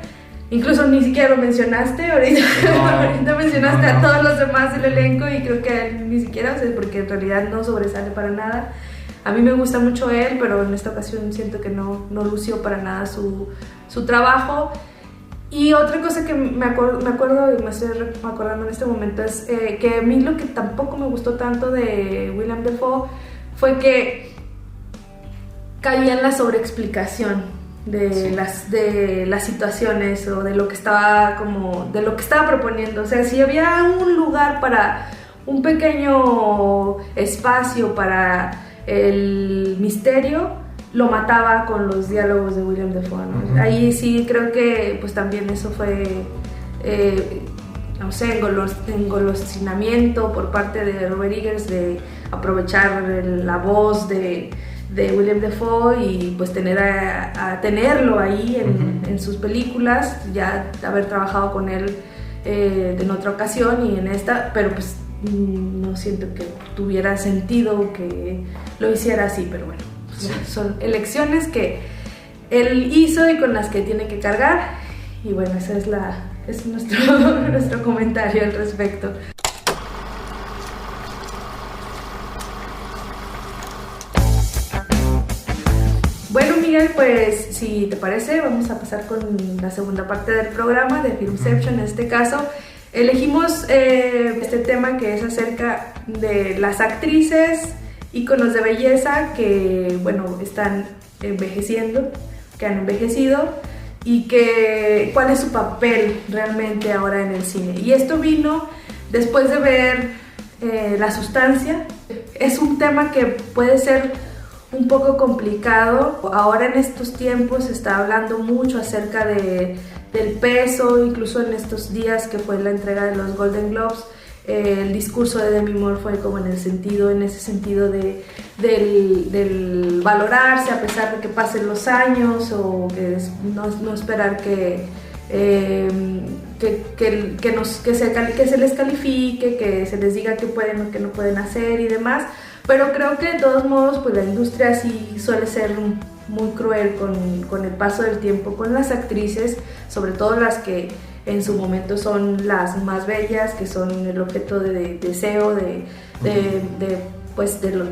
Incluso ni siquiera lo mencionaste, ahorita mencionaste a todos los demás del elenco y creo que él ni siquiera, o sea, porque en realidad no sobresale para nada. A mí me gusta mucho él, pero en esta ocasión siento que no lució para nada su trabajo. Y otra cosa que me acuerdo y me estoy acordando en este momento es que a mí lo que tampoco me gustó tanto de Willem Dafoe fue que caía en la sobreexplicación de las situaciones o de lo que estaba proponiendo. O sea, si había un lugar para un pequeño espacio para el misterio, lo mataba con los diálogos de Willem Dafoe, ¿no? Uh-huh. Ahí sí creo que pues también eso fue no sé, engolosinamiento por parte de Robert Eggers de aprovechar la voz de Willem Dafoe y pues tenerlo ahí en sus películas, ya haber trabajado con él en otra ocasión y en esta, pero pues no siento que tuviera sentido que lo hiciera así, pero bueno, sí. Son elecciones que él hizo y con las que tiene que cargar, y bueno, esa es nuestro comentario al respecto. Bueno, Miguel, pues si te parece, vamos a pasar con la segunda parte del programa de Filmception. En este caso, Elegimos este tema que es acerca de las actrices, íconos de belleza que, bueno, están envejeciendo, que han envejecido y que cuál es su papel realmente ahora en el cine. Y esto vino después de ver La Sustancia. Es un tema que puede ser un poco complicado. Ahora en estos tiempos se está hablando mucho acerca del peso, incluso en estos días que fue la entrega de los Golden Globes. El discurso de Demi Moore fue como en ese sentido del valorarse a pesar de que pasen los años, o que no esperar que se les califique, que se les diga qué pueden o qué no pueden hacer y demás. Pero creo que de todos modos pues la industria sí suele ser muy cruel con el paso del tiempo con las actrices, sobre todo las que en su momento son las más bellas, que son el objeto de deseo de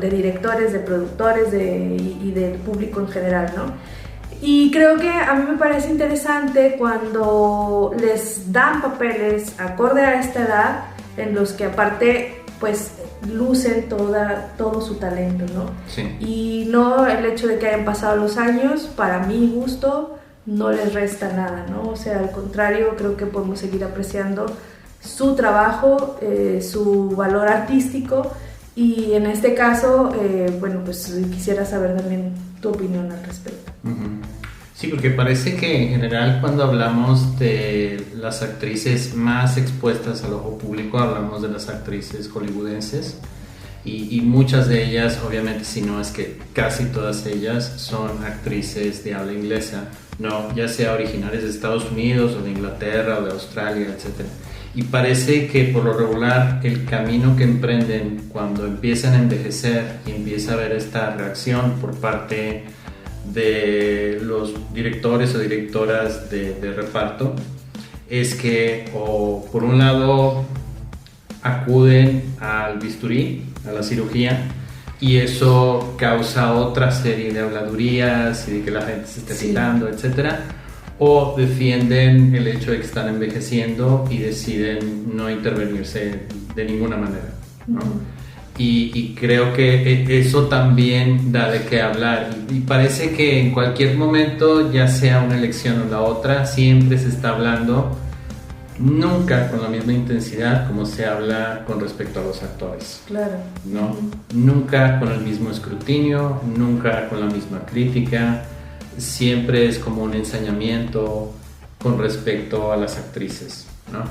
directores, de productores y del público en general, ¿no? Y creo que a mí me parece interesante cuando les dan papeles acorde a esta edad, en los que aparte pues lucen todo su talento, ¿no? Sí. Y no el hecho de que hayan pasado los años, para mi gusto, no les resta nada, ¿no? O sea, al contrario, creo que podemos seguir apreciando su trabajo, su valor artístico, y en este caso, bueno, pues quisiera saber también tu opinión al respecto. Uh-huh. Sí, porque parece que en general cuando hablamos de las actrices más expuestas al ojo público, hablamos de las actrices hollywoodenses, y muchas de ellas, obviamente, si no es que casi todas ellas, son actrices de habla inglesa, no, ya sea originarias de Estados Unidos o de Inglaterra o de Australia, etc. Y parece que por lo regular el camino que emprenden cuando empiezan a envejecer y empieza a haber esta reacción por parte de los directores o directoras de reparto es que, o por un lado, acuden al bisturí, a la cirugía, y eso causa otra serie de habladurías y de que la gente se esté quitando, etcétera, o defienden el hecho de que están envejeciendo y deciden no intervenirse de ninguna manera, ¿no? Y creo que eso también da de qué hablar, y parece que en cualquier momento, ya sea una elección o la otra, siempre se está hablando, nunca con la misma intensidad como se habla con respecto a los actores. Claro. ¿No? Nunca con el mismo escrutinio, nunca con la misma crítica, siempre es como un ensañamiento con respecto a las actrices, ¿no?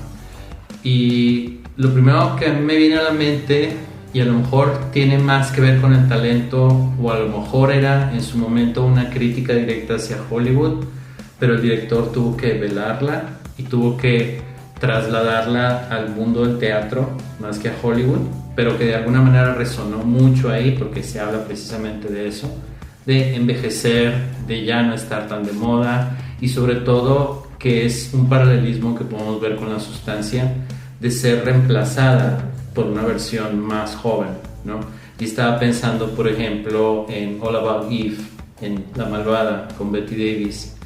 Y lo primero que a mí me viene a la mente, y a lo mejor tiene más que ver con el talento, o a lo mejor era en su momento una crítica directa hacia Hollywood, pero el director tuvo que velarla y tuvo que trasladarla al mundo del teatro más que a Hollywood, pero que de alguna manera resonó mucho ahí porque se habla precisamente de eso, de envejecer, de ya no estar tan de moda, y sobre todo que es un paralelismo que podemos ver con La Sustancia, de ser reemplazada por una versión más joven, ¿no? Y estaba pensando, por ejemplo, en All About Eve, en La Malvada, con Bette Davis,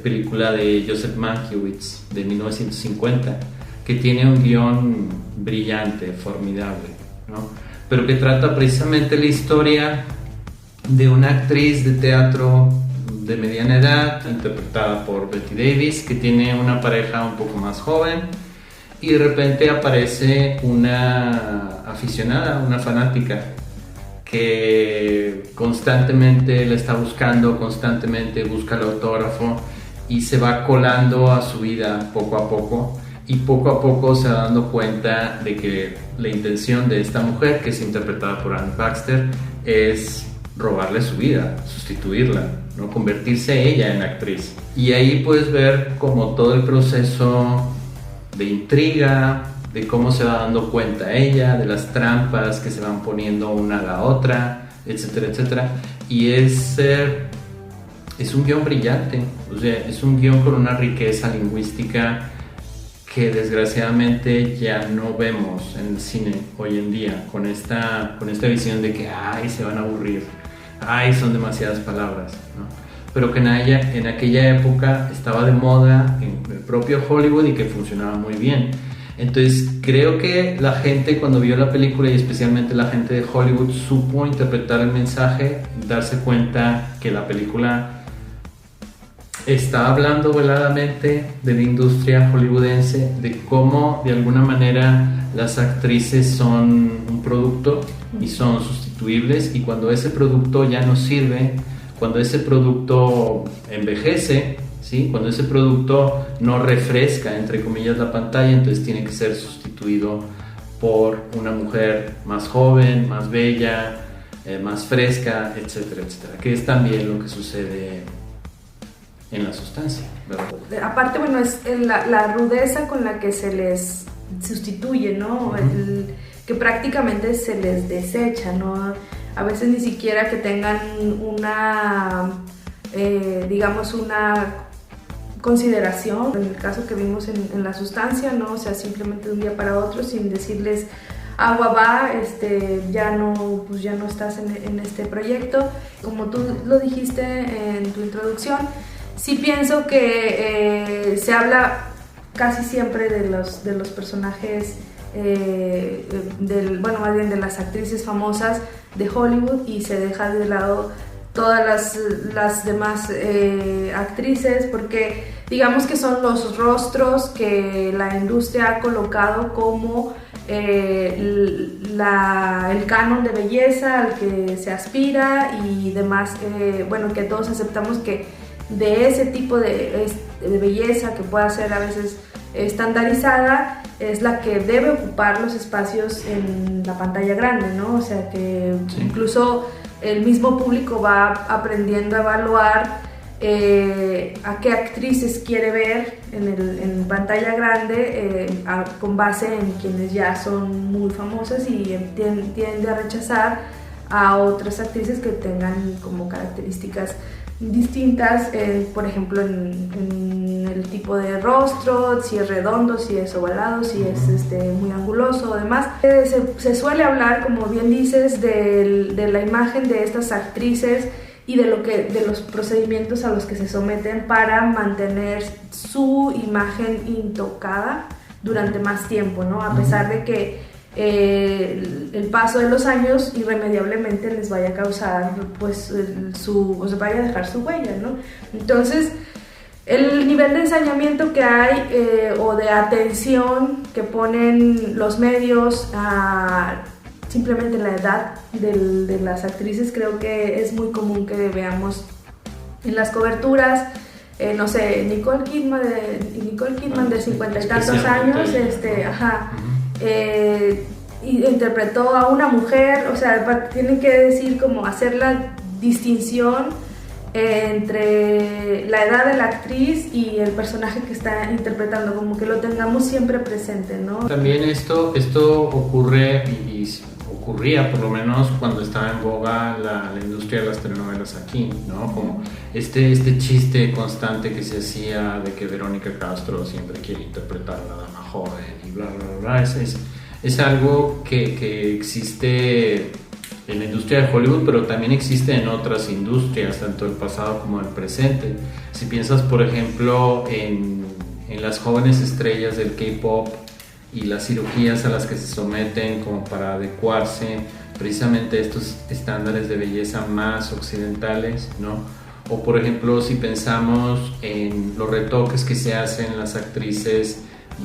película de Joseph Mankiewicz de 1950, que tiene un guión brillante, formidable, ¿no? Pero que trata precisamente la historia de una actriz de teatro de mediana edad, interpretada por Bette Davis, que tiene una pareja un poco más joven, y de repente aparece una aficionada, una fanática, que constantemente la está buscando, constantemente busca el autógrafo, y se va colando a su vida poco a poco, y poco a poco se va dando cuenta de que la intención de esta mujer, que es interpretada por Anne Baxter, es robarle su vida, sustituirla, ¿no? Convertirse ella en actriz. Y ahí puedes ver como todo el proceso de intriga, de cómo se va dando cuenta ella, de las trampas que se van poniendo una a la otra, etcétera, etcétera. Y es un guión brillante, o sea, es un guión con una riqueza lingüística que desgraciadamente ya no vemos en el cine hoy en día, con esta visión de que ay, se van a aburrir, ay, son demasiadas palabras, ¿no? Pero que en aquella época estaba de moda en el propio Hollywood y que funcionaba muy bien. Entonces creo que la gente cuando vio la película y especialmente la gente de Hollywood supo interpretar el mensaje, darse cuenta que la película está hablando veladamente de la industria hollywoodense, de cómo de alguna manera las actrices son un producto y son sustituibles, y cuando ese producto ya no sirve, cuando ese producto envejece, ¿sí? Cuando ese producto no refresca, entre comillas, la pantalla, entonces tiene que ser sustituido por una mujer más joven, más bella, más fresca, etcétera, etcétera, que es también lo que sucede en la sustancia, ¿verdad? Aparte, bueno, es la rudeza con la que se les sustituye, ¿no? Que prácticamente se les desecha, ¿no? A veces ni siquiera que tengan una, digamos, una consideración, en el caso que vimos en la sustancia, ¿no? O sea, simplemente de un día para otro, sin decirles agua va, ya no estás en este proyecto. Como tú lo dijiste en tu introducción, sí pienso que se habla casi siempre de los personajes, bueno, más bien de las actrices famosas de Hollywood, y se deja de lado todas las demás actrices, porque digamos que son los rostros que la industria ha colocado como el canon de belleza al que se aspira y demás, bueno, que todos aceptamos que de ese tipo de belleza, que pueda ser a veces estandarizada, es la que debe ocupar los espacios en la pantalla grande, ¿no? O sea que sí, incluso el mismo público va aprendiendo a evaluar a qué actrices quiere ver en pantalla grande, con base en quienes ya son muy famosas, y tiende a rechazar a otras actrices que tengan como características distintas, por ejemplo en el tipo de rostro, si es redondo, si es ovalado, si es muy anguloso o demás. Se suele hablar, como bien dices, de la imagen de estas actrices y de los procedimientos a los que se someten para mantener su imagen intocada durante más tiempo, ¿no? A pesar de que el paso de los años irremediablemente les vaya a causar, pues, vaya a dejar su huella, ¿no? Entonces, el nivel de ensañamiento que hay, o de atención que ponen los medios a simplemente la edad de las actrices, creo que es muy común que veamos en las coberturas, no sé, Nicole Kidman de 50 y tantos años, interpretó a una mujer, o sea, tienen que decir, como hacer la distinción entre la edad de la actriz y el personaje que está interpretando, como que lo tengamos siempre presente, ¿no? También esto ocurre y ocurría por lo menos cuando estaba en boga la industria de las telenovelas aquí, ¿no? Como este chiste constante que se hacía de que Verónica Castro siempre quiere interpretar a la dama joven y bla, bla, bla. Es algo que existe en la industria de Hollywood, pero también existe en otras industrias, tanto del pasado como del presente. Si piensas, por ejemplo, en las jóvenes estrellas del K-pop y las cirugías a las que se someten como para adecuarse precisamente a estos estándares de belleza más occidentales, ¿no? O por ejemplo, si pensamos en los retoques que se hacen las actrices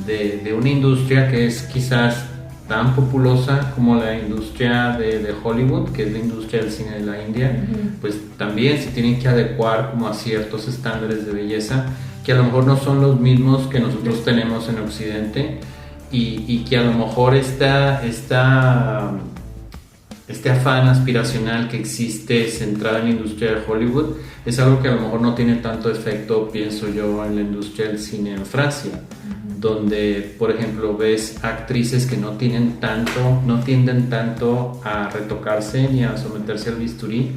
de una industria que es quizás tan populosa como la industria de Hollywood, que es la industria del cine de la India, pues también se tienen que adecuar como a ciertos estándares de belleza que a lo mejor no son los mismos que nosotros tenemos en Occidente, y que a lo mejor este afán aspiracional que existe centrado en la industria de Hollywood es algo que a lo mejor no tiene tanto efecto, pienso yo, en la industria del cine en Francia, donde, por ejemplo, ves actrices que no tienden tanto a retocarse ni a someterse al bisturí,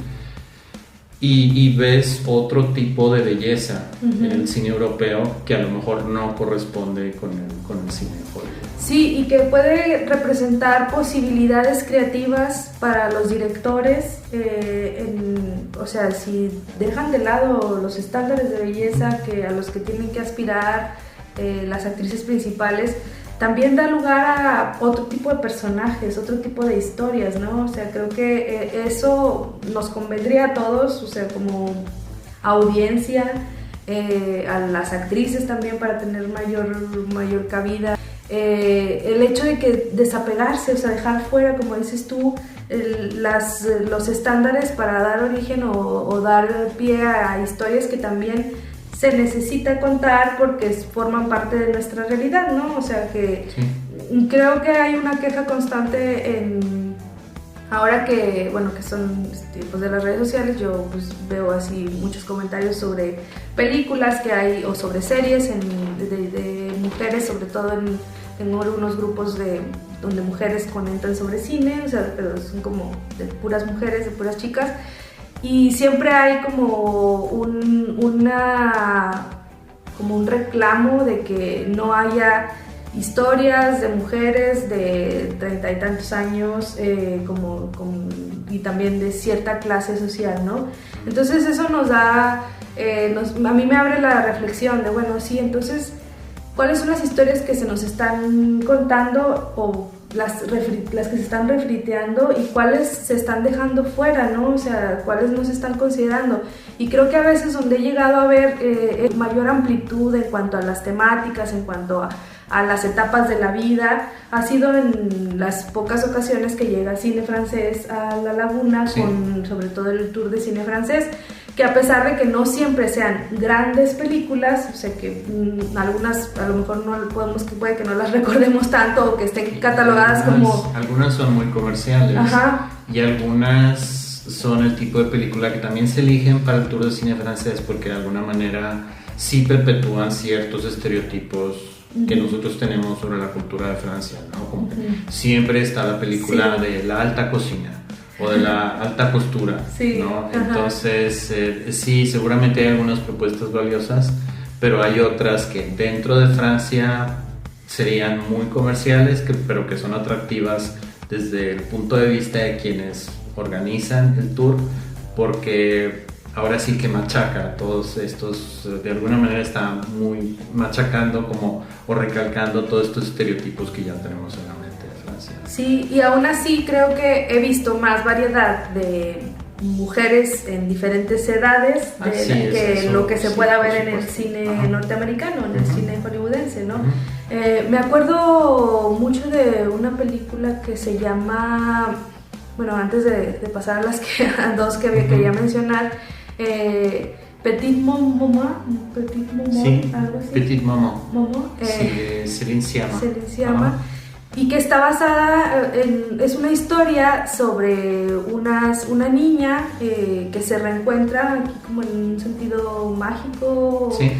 y ves otro tipo de belleza en el cine europeo que a lo mejor no corresponde con el cine de Hollywood. Sí, y que puede representar posibilidades creativas para los directores, o sea, si dejan de lado los estándares de belleza a los que tienen que aspirar las actrices principales, también da lugar a otro tipo de personajes, otro tipo de historias, ¿no? O sea, creo que eso nos convendría a todos, o sea, como audiencia, a las actrices también para tener mayor cabida. El hecho de que desapegarse, o sea, dejar fuera, como dices tú, los estándares para dar origen o dar pie a historias que también se necesita contar porque forman parte de nuestra realidad, ¿no? O sea que sí. Creo que hay una queja constante ahora que, bueno, que son tiempos de las redes sociales, yo pues veo así muchos comentarios sobre películas que hay o sobre series de mujeres, sobre todo tengo algunos grupos donde mujeres comentan sobre cine, o sea, pero son como de puras mujeres, de puras chicas, y siempre hay como un reclamo de que no haya historias de mujeres de 30 y tantos años y también de cierta clase social, ¿no? Entonces eso nos da, a mí me abre la reflexión de, bueno, sí, entonces, ¿cuáles son las historias que se nos están contando o las que se están refriteando y cuáles se están dejando fuera, ¿no? O sea, cuáles no se están considerando? Y creo que a veces donde he llegado a ver mayor amplitud en cuanto a las temáticas, en cuanto a las etapas de la vida, ha sido en las pocas ocasiones que llega Cine Francés a La Laguna, sí, con sobre todo el tour de cine francés, que a pesar de que no siempre sean grandes películas, o sea que algunas a lo mejor puede que no las recordemos tanto o que estén catalogadas como... Algunas son muy comerciales. Ajá. Y algunas son el tipo de película que también se eligen para el tour de cine francés porque de alguna manera sí perpetúan ciertos estereotipos que nosotros tenemos sobre la cultura de Francia, ¿no? Como que siempre está la película, sí, de la alta cocina o de la alta costura, sí, ¿no? Entonces, sí, seguramente hay algunas propuestas valiosas, pero hay otras que dentro de Francia serían muy comerciales, pero que son atractivas desde el punto de vista de quienes organizan el tour, porque ahora sí que machaca todos estos, de alguna manera está muy machacando como o recalcando todos estos estereotipos que ya tenemos en la mente de Francia. Sí, y aún así creo que he visto más variedad de mujeres en diferentes edades que lo que se pueda ver en el cine norteamericano, en el cine hollywoodense, ¿no? Me acuerdo mucho de una película que se llama, bueno, antes de pasar a las dos que quería mencionar, Petit Maman, sí, algo así. Petit Maman, sí, Céline Sciamma. Y que está basada es una historia sobre una niña que se reencuentra aquí como en un sentido mágico, sí,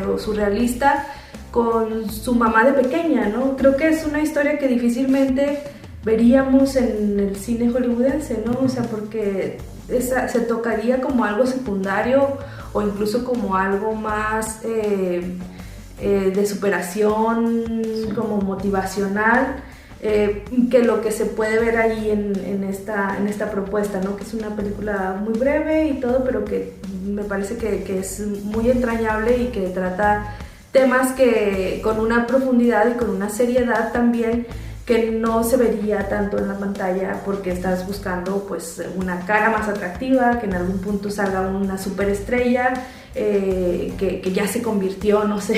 o surrealista, con su mamá de pequeña, ¿no? Creo que es una historia que difícilmente veríamos en el cine hollywoodense, ¿no? O sea, porque se tocaría como algo secundario o incluso como algo más de superación, sí, como motivacional, que lo que se puede ver ahí en esta propuesta, ¿no? Que es una película muy breve y todo, pero que me parece que es muy entrañable y que trata temas que con una profundidad y con una seriedad también que no se vería tanto en la pantalla porque estás buscando pues una cara más atractiva, que en algún punto salga una superestrella, que ya se convirtió, no sé,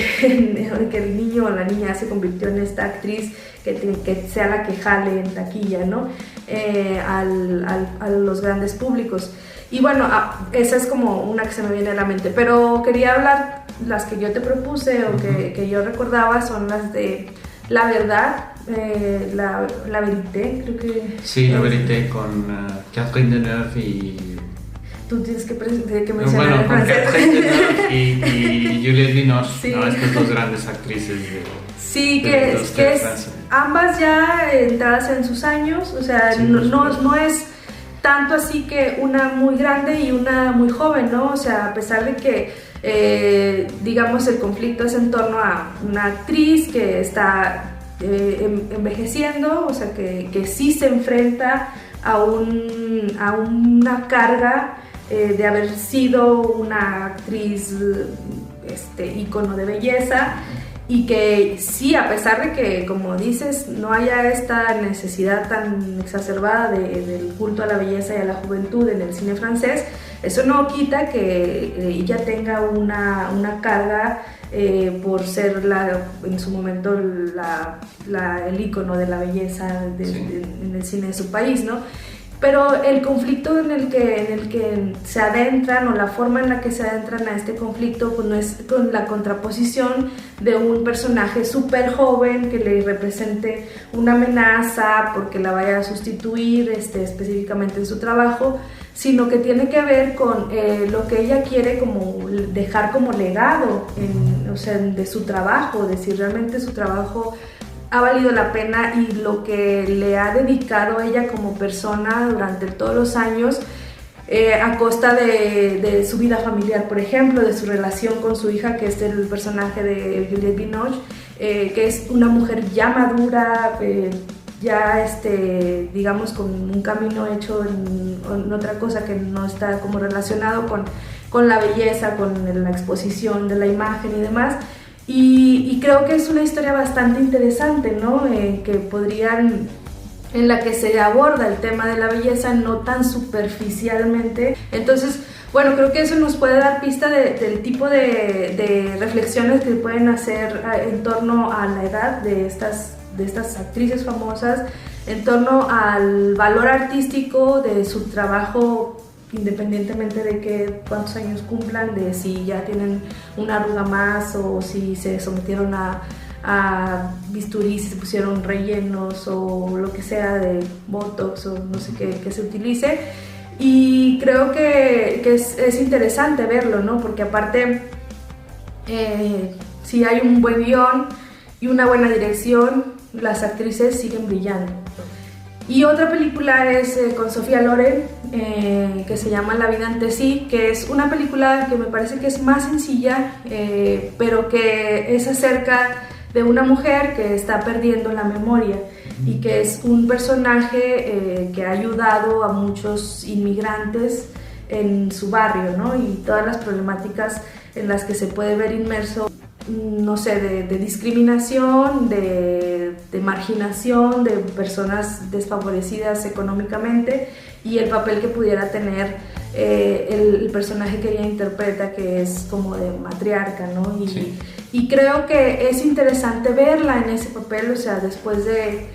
que el niño o la niña se convirtió en esta actriz que sea la que jale en taquilla, ¿no? A los grandes públicos. Y bueno, esa es como una que se me viene a la mente, pero quería hablar, las que yo te propuse o que yo recordaba son las de La Verdad, la Vérité, creo que... Sí, La Vérité con Catherine Deneuve y... Tú tienes que mencionar el francés. Con Catherine Deneuve y Juliette Binoche, sí, ¿no? Estas dos grandes actrices sí, que es ambas ya entradas en sus años, o sea, sí, no es tanto así que una muy grande y una muy joven, ¿no? O sea, a pesar de que, digamos, el conflicto es en torno a una actriz que está envejeciendo, o sea, que sí se enfrenta a una carga de haber sido una actriz ícono de belleza, y que sí, a pesar de que, como dices, no haya esta necesidad tan exacerbada del culto a la belleza y a la juventud en el cine francés, eso no quita que ella tenga una carga por ser en su momento el ícono de la belleza en el cine de su país, ¿no? Pero el conflicto en el que se adentran, o la forma en la que se adentran a este conflicto, pues no es con la contraposición de un personaje súper joven que le represente una amenaza porque la vaya a sustituir específicamente en su trabajo, sino que tiene que ver con lo que ella quiere como dejar como legado de su trabajo, de si realmente su trabajo ha valido la pena y lo que le ha dedicado ella como persona durante todos los años, a costa de su vida familiar, por ejemplo, de su relación con su hija, que es el personaje de Juliette Binoche, que es una mujer ya madura, ya digamos con un camino hecho en otra cosa que no está como relacionado con la belleza, con la exposición de la imagen y demás. Y creo que es una historia bastante interesante, ¿no? En la que se aborda el tema de la belleza no tan superficialmente. Entonces, bueno, creo que eso nos puede dar pista del tipo de reflexiones que pueden hacer en torno a la edad de estas actrices famosas, en torno al valor artístico de su trabajo, independientemente de cuántos años cumplan, de si ya tienen una arruga más o si se sometieron a bisturí, si se pusieron rellenos o lo que sea de botox o no sé qué se utilice. Y creo que es interesante verlo, ¿no? Porque aparte, si hay un buen guión y una buena dirección, las actrices siguen brillando. Y otra película es con Sophia Loren, que se llama La vida ante sí, que es una película que me parece que es más sencilla, pero que es acerca de una mujer que está perdiendo la memoria y que es un personaje que ha ayudado a muchos inmigrantes en su barrio, ¿no? Y todas las problemáticas en las que se puede ver inmerso, no sé, de discriminación, de marginación, de personas desfavorecidas económicamente, y el papel que pudiera tener el personaje que ella interpreta, que es como de matriarca, ¿no? Y creo que es interesante verla en ese papel, o sea, después de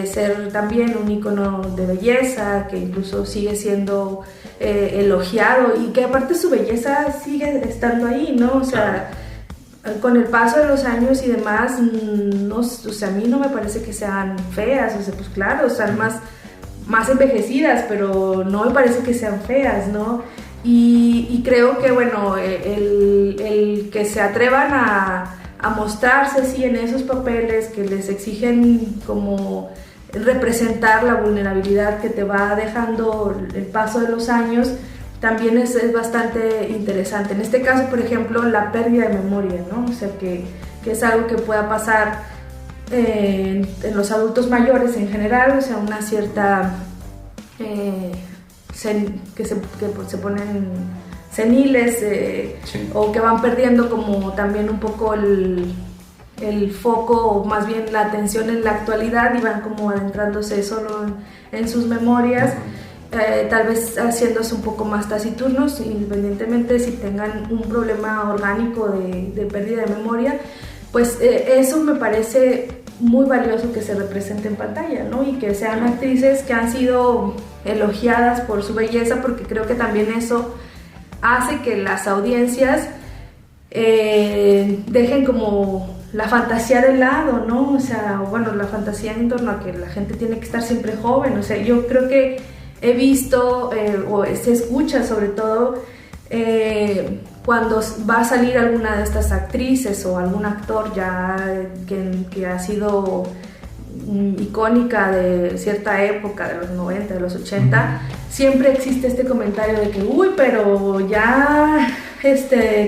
ser también un ícono de belleza, que incluso sigue siendo elogiado, y que aparte su belleza sigue estando ahí, ¿no? O sea, con el paso de los años y demás, no, o sea, a mí no me parece que sean feas, o sea, pues claro, están más envejecidas, pero no me parece que sean feas, ¿no? Y creo que, bueno, el que se atrevan a mostrarse así en esos papeles que les exigen como representar la vulnerabilidad que te va dejando el paso de los años, también es bastante interesante. En este caso, por ejemplo, la pérdida de memoria, ¿no? O sea, que es algo que pueda pasar en los adultos mayores en general, o sea, una cierta que se ponen seniles, sí, o que van perdiendo como también un poco el foco, o más bien la atención en la actualidad, y van como adentrándose solo en sus memorias. Tal vez haciéndose un poco más taciturnos, independientemente si tengan un problema orgánico de pérdida de memoria, pues eso me parece muy valioso que se represente en pantalla, ¿no? Y que sean actrices que han sido elogiadas por su belleza, porque creo que también eso hace que las audiencias dejen como la fantasía de lado, ¿no? O sea, bueno, la fantasía en torno a que la gente tiene que estar siempre joven. O sea, yo creo que he visto, o se escucha sobre todo, cuando va a salir alguna de estas actrices o algún actor ya que ha sido icónica de cierta época, de los 90, de los 80, siempre existe este comentario de que, uy, pero ya,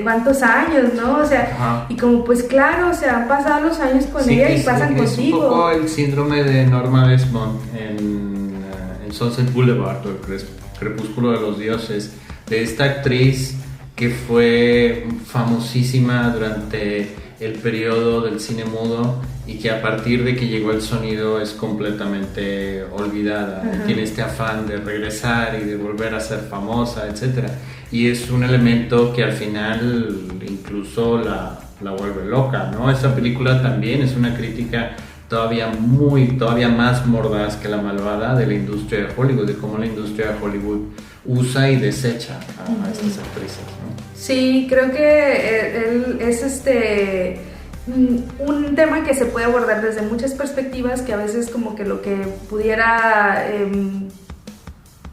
¿cuántos años, no? O sea, y como, pues claro, o sea, han pasado los años con ella y pasan contigo. Es un poco el síndrome de Norma Desmond en Sunset Boulevard, o el Crepúsculo de los Dioses, de esta actriz que fue famosísima durante el periodo del cine mudo y que a partir de que llegó el sonido es completamente olvidada. Tiene este afán de regresar y de volver a ser famosa, etc. Y es un elemento que al final incluso la vuelve loca, ¿no? Esta película también es una crítica todavía más mordaz que La Malvada de la industria de Hollywood, de cómo la industria de Hollywood usa y desecha a estas actrices, ¿no? Sí, creo que es un tema que se puede abordar desde muchas perspectivas, que a veces como que lo que pudiera,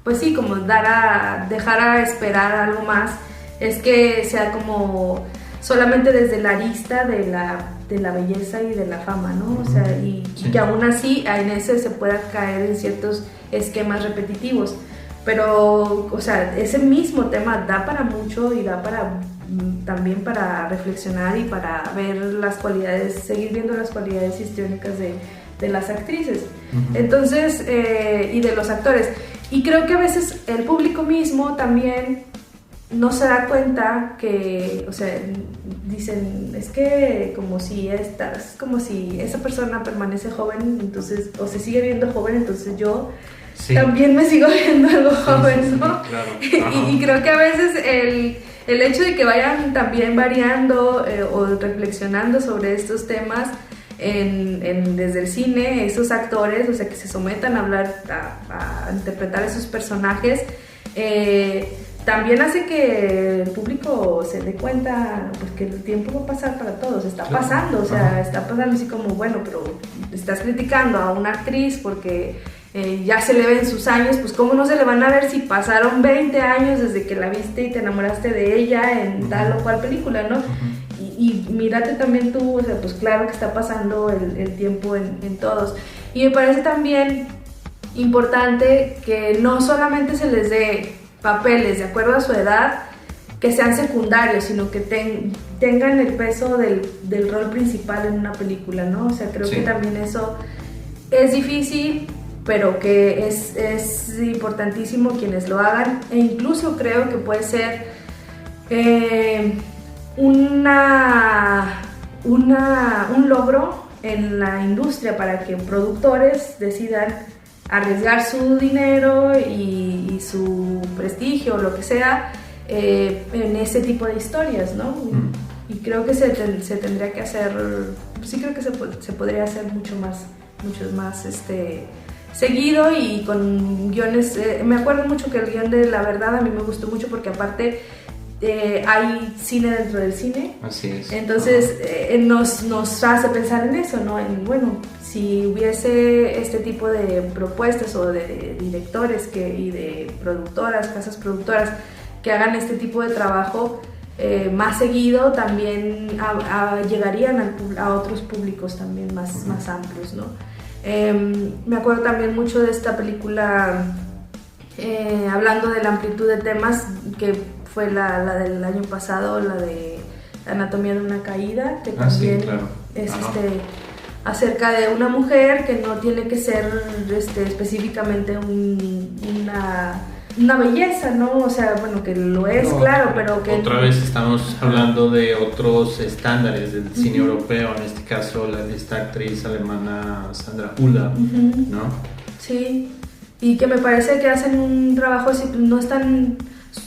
pues sí, como dejar a esperar algo más, es que sea como solamente desde la arista de la belleza y de la fama, ¿no? O sea, y que aún así en ese se pueda caer en ciertos esquemas repetitivos. Pero, o sea, ese mismo tema da para mucho y da también para reflexionar y para ver las cualidades, seguir viendo las cualidades histriónicas de las actrices. Entonces, y de los actores. Y creo que a veces el público mismo también no se da cuenta que, o sea, dicen, es que como si esa persona permanece joven, entonces, o se sigue viendo joven, entonces yo también me sigo viendo algo joven, ¿no? Claro. Y creo que a veces el hecho de que vayan también variando o reflexionando sobre estos temas desde el cine, esos actores, o sea, que se sometan a hablar, a interpretar esos personajes, también hace que el público se dé cuenta, pues, que el tiempo va a pasar para todos, está pasando, o sea, está pasando así como, bueno, pero estás criticando a una actriz porque ya se le ven sus años, pues cómo no se le van a ver si pasaron 20 años desde que la viste y te enamoraste de ella en tal o cual película, ¿no? Y mírate también tú, o sea, pues claro que está pasando el tiempo en todos. Y me parece también importante que no solamente se les dé papeles de acuerdo a su edad que sean secundarios, sino que tengan el peso del rol principal en una película, ¿no? O sea, creo que también eso es difícil, pero que es importantísimo quienes lo hagan, e incluso creo que puede ser un logro en la industria para que productores decidan arriesgar su dinero y su prestigio o lo que sea en ese tipo de historias, ¿no? Y creo que se tendría que hacer, sí creo que se podría hacer mucho más seguido y con guiones. Me acuerdo mucho que el guión de La Verdad a mí me gustó mucho porque aparte hay cine dentro del cine. Así es. Entonces nos hace pensar en eso, ¿no? En, bueno, si hubiese este tipo de propuestas o de directores y de productoras, casas productoras que hagan este tipo de trabajo más seguido, también llegarían a otros públicos también más amplios, ¿no? Me acuerdo también mucho de esta película, hablando de la amplitud de temas, que fue la del año pasado, la de Anatomía de una caída, que también es acerca de una mujer que no tiene que ser específicamente una belleza, ¿no? O sea, bueno, que lo es, claro, pero que... Otra vez estamos hablando de otros estándares del cine europeo, en este caso esta actriz alemana Sandra Hüller, ¿no? Sí, y que me parece que hacen un trabajo así, no están...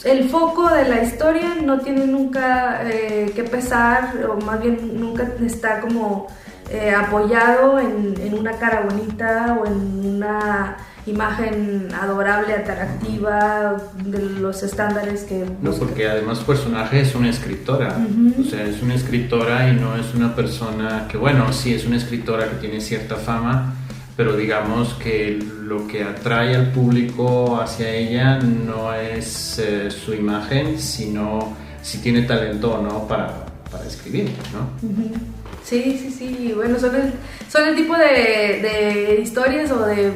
El foco de la historia no tiene nunca que pesar, o más bien nunca está como apoyado en una cara bonita o en una imagen adorable, atractiva, de los estándares que... No, porque además su personaje es una escritora, o sea, es una escritora y no es una persona que, bueno, sí es una escritora que tiene cierta fama, pero digamos que lo que atrae al público hacia ella no es su imagen, sino si tiene talento o no para escribir, ¿no? Sí, bueno, son el tipo de historias o de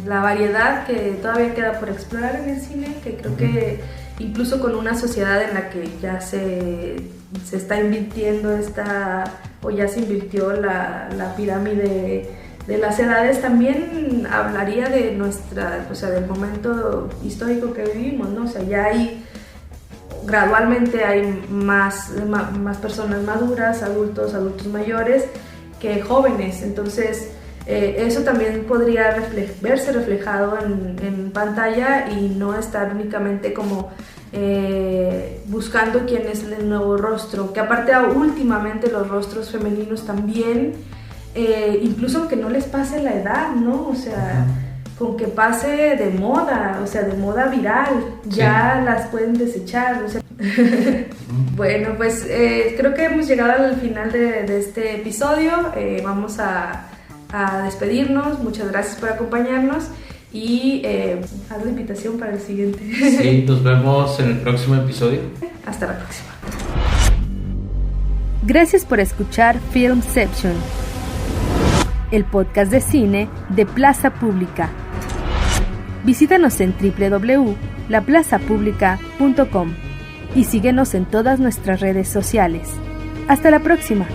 la variedad que todavía queda por explorar en el cine, que creo que incluso con una sociedad en la que ya se está invirtiendo o ya se invirtió la pirámide de las edades, también hablaría de del momento histórico que vivimos, ¿no? O sea, ya hay gradualmente hay más personas maduras, adultos mayores que jóvenes. Entonces eso también podría verse reflejado en pantalla y no estar únicamente como buscando quién es el nuevo rostro, que aparte últimamente los rostros femeninos también, incluso aunque no les pase la edad, ¿no? O sea, con que pase de moda, o sea, de moda viral, ya las pueden desechar, o sea. Bueno, pues creo que hemos llegado al final de este episodio. Vamos a despedirnos. Muchas gracias por acompañarnos y haz la invitación para el siguiente. Sí, nos vemos en el próximo episodio. Hasta la próxima. Gracias por escuchar Filmception, el podcast de cine de Plaza Pública. Visítanos en www.laplazapublica.com y síguenos en todas nuestras redes sociales. Hasta la próxima.